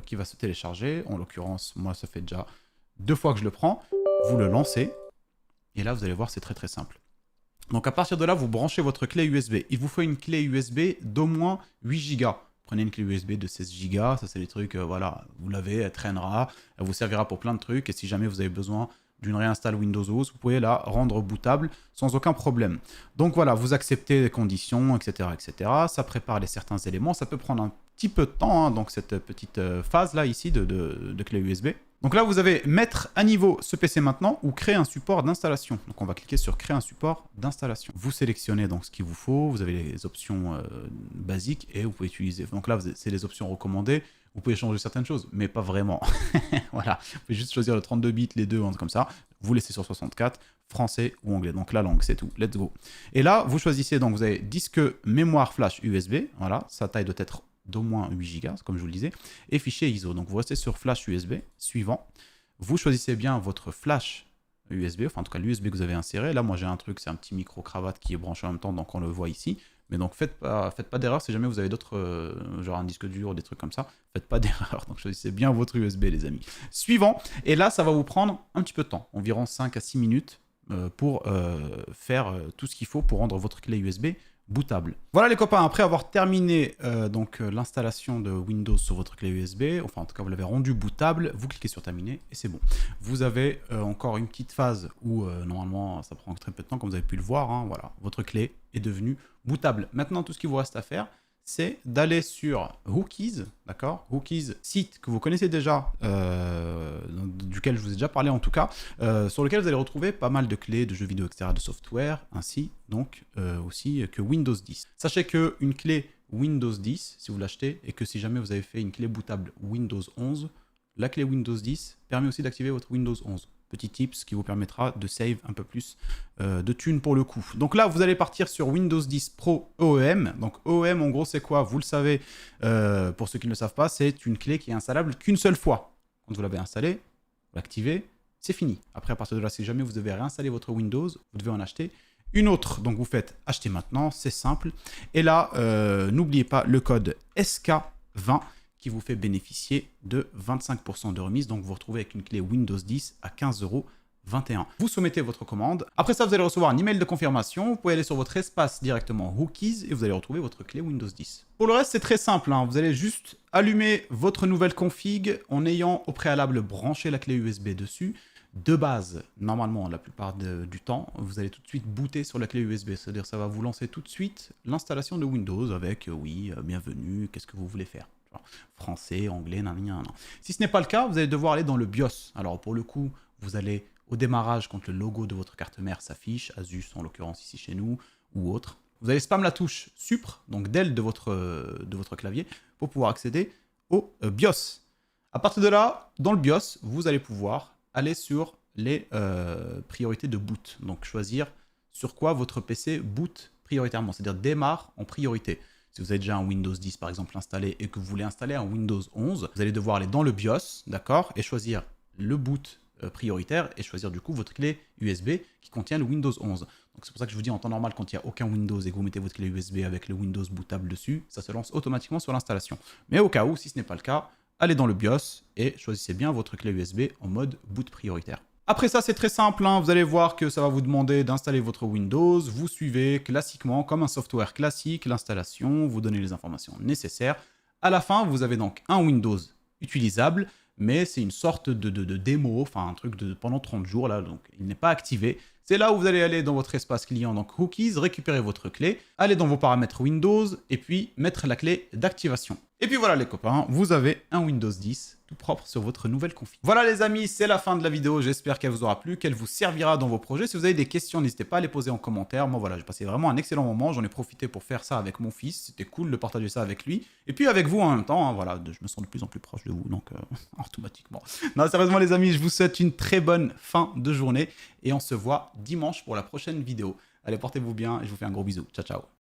qui va se télécharger. En l'occurrence, moi, ça fait déjà 2 fois que je le prends. Vous le lancez. Et là, vous allez voir, c'est très simple. Donc à partir de là, vous branchez votre clé USB. Il vous faut une clé USB d'au moins 8 Go. Prenez une clé USB de 16 Go, ça c'est des trucs, voilà, vous l'avez, elle traînera, elle vous servira pour plein de trucs. Et si jamais vous avez besoin d'une réinstall Windows 11, vous pouvez la rendre bootable sans aucun problème. Donc voilà, vous acceptez les conditions, etc. etc. Ça prépare certains éléments, ça peut prendre un petit peu de temps, hein, donc cette petite phase là ici de clé USB. Donc là, vous avez mettre à niveau ce PC maintenant ou créer un support d'installation. Donc on va cliquer sur créer un support d'installation. Vous sélectionnez donc ce qu'il vous faut. Vous avez les options basiques et vous pouvez utiliser. Donc là, c'est les options recommandées. Vous pouvez changer certaines choses, mais pas vraiment. Voilà, vous pouvez juste choisir le 32 bits, les deux, comme ça. Vous laissez sur 64, français ou anglais. Donc la langue, c'est tout. Let's go. Et là, vous choisissez, donc vous avez disque mémoire flash USB. Voilà, sa taille doit être d'au moins 8 Go, comme je vous le disais, et fichier ISO. Donc vous restez sur flash USB, suivant. Vous choisissez bien votre flash USB, enfin en tout cas l'USB que vous avez inséré. Là, moi j'ai un truc, c'est un petit micro-cravate qui est branché en même temps, donc on le voit ici. Mais donc faites pas d'erreur si jamais vous avez d'autres, genre un disque dur, des trucs comme ça. Faites pas d'erreur, donc choisissez bien votre USB, les amis. Suivant, et là ça va vous prendre un petit peu de temps, environ 5 à 6 minutes pour faire tout ce qu'il faut pour rendre votre clé USB bootable. Voilà les copains, après avoir terminé l'installation de Windows sur votre clé USB, enfin en tout cas vous l'avez rendu bootable, vous cliquez sur terminer et c'est bon. Vous avez encore une petite phase où normalement ça prend très peu de temps, comme vous avez pu le voir, hein, voilà, votre clé est devenue bootable. Maintenant tout ce qu'il vous reste à faire, c'est d'aller sur Whokeys, d'accord? Whokeys, site que vous connaissez déjà, duquel je vous ai déjà parlé en tout cas, sur lequel vous allez retrouver pas mal de clés de jeux vidéo, etc., de software, ainsi donc aussi que Windows 10. Sachez qu'une clé Windows 10, si vous l'achetez, et que si jamais vous avez fait une clé bootable Windows 11, la clé Windows 10 permet aussi d'activer votre Windows 11. Petit tips qui vous permettra de save un peu plus de thunes pour le coup. Donc là, vous allez partir sur Windows 10 Pro OEM. Donc OEM, en gros, c'est quoi? Vous le savez, pour ceux qui ne le savent pas, c'est une clé qui est installable qu'une seule fois. Quand vous l'avez installée, vous l'activez, c'est fini. Après, à partir de là, si jamais vous devez réinstaller votre Windows, vous devez en acheter Une autre, donc vous faites acheter maintenant, c'est simple. Et là, n'oubliez pas le code SK20 qui vous fait bénéficier de 25% de remise. Donc vous vous retrouvez avec une clé Windows 10 à 15,21 €. Vous soumettez votre commande. Après ça, vous allez recevoir un email de confirmation. Vous pouvez aller sur votre espace directement Rookies et vous allez retrouver votre clé Windows 10. Pour le reste, c'est très simple, hein. Vous allez juste allumer votre nouvelle config en ayant au préalable branché la clé USB dessus. De base, normalement, la plupart du temps, vous allez tout de suite booter sur la clé USB. C'est-à-dire ça va vous lancer tout de suite l'installation de Windows avec oui, bienvenue, qu'est-ce que vous voulez faire? Français, anglais, nan. Si ce n'est pas le cas, vous allez devoir aller dans le BIOS. Alors pour le coup, vous allez au démarrage quand le logo de votre carte mère s'affiche, Asus en l'occurrence ici chez nous, ou autre. Vous allez spam la touche Supr, donc d'elle de votre clavier, pour pouvoir accéder au BIOS. À partir de là, dans le BIOS, vous allez pouvoir aller sur les priorités de boot. Donc choisir sur quoi votre PC boot prioritairement, c'est-à-dire démarre en priorité. Si vous avez déjà un Windows 10 par exemple installé et que vous voulez installer un Windows 11, vous allez devoir aller dans le BIOS, d'accord, et choisir le boot prioritaire et choisir du coup votre clé USB qui contient le Windows 11. Donc c'est pour ça que je vous dis en temps normal quand il n'y a aucun Windows et que vous mettez votre clé USB avec le Windows bootable dessus, ça se lance automatiquement sur l'installation. Mais au cas où, si ce n'est pas le cas, allez dans le BIOS et choisissez bien votre clé USB en mode boot prioritaire. Après ça, c'est très simple, hein. Vous allez voir que ça va vous demander d'installer votre Windows. Vous suivez classiquement, comme un software classique, l'installation, vous donnez les informations nécessaires. À la fin, vous avez donc un Windows utilisable, mais c'est une sorte de démo, enfin un truc de pendant 30 jours, là, donc il n'est pas activé. C'est là où vous allez aller dans votre espace client, donc Rookies, récupérer votre clé, aller dans vos paramètres Windows, et puis mettre la clé d'activation. Et puis voilà les copains, vous avez un Windows 10 tout propre sur votre nouvelle config. Voilà les amis, c'est la fin de la vidéo, j'espère qu'elle vous aura plu, qu'elle vous servira dans vos projets. Si vous avez des questions, n'hésitez pas à les poser en commentaire. Moi voilà, j'ai passé vraiment un excellent moment, j'en ai profité pour faire ça avec mon fils, c'était cool de partager ça avec lui. Et puis avec vous en même temps, hein, voilà, je me sens de plus en plus proche de vous, donc automatiquement. Non, sérieusement les amis, je vous souhaite une très bonne fin de journée et on se voit dimanche pour la prochaine vidéo. Allez, portez-vous bien et je vous fais un gros bisou. Ciao, ciao.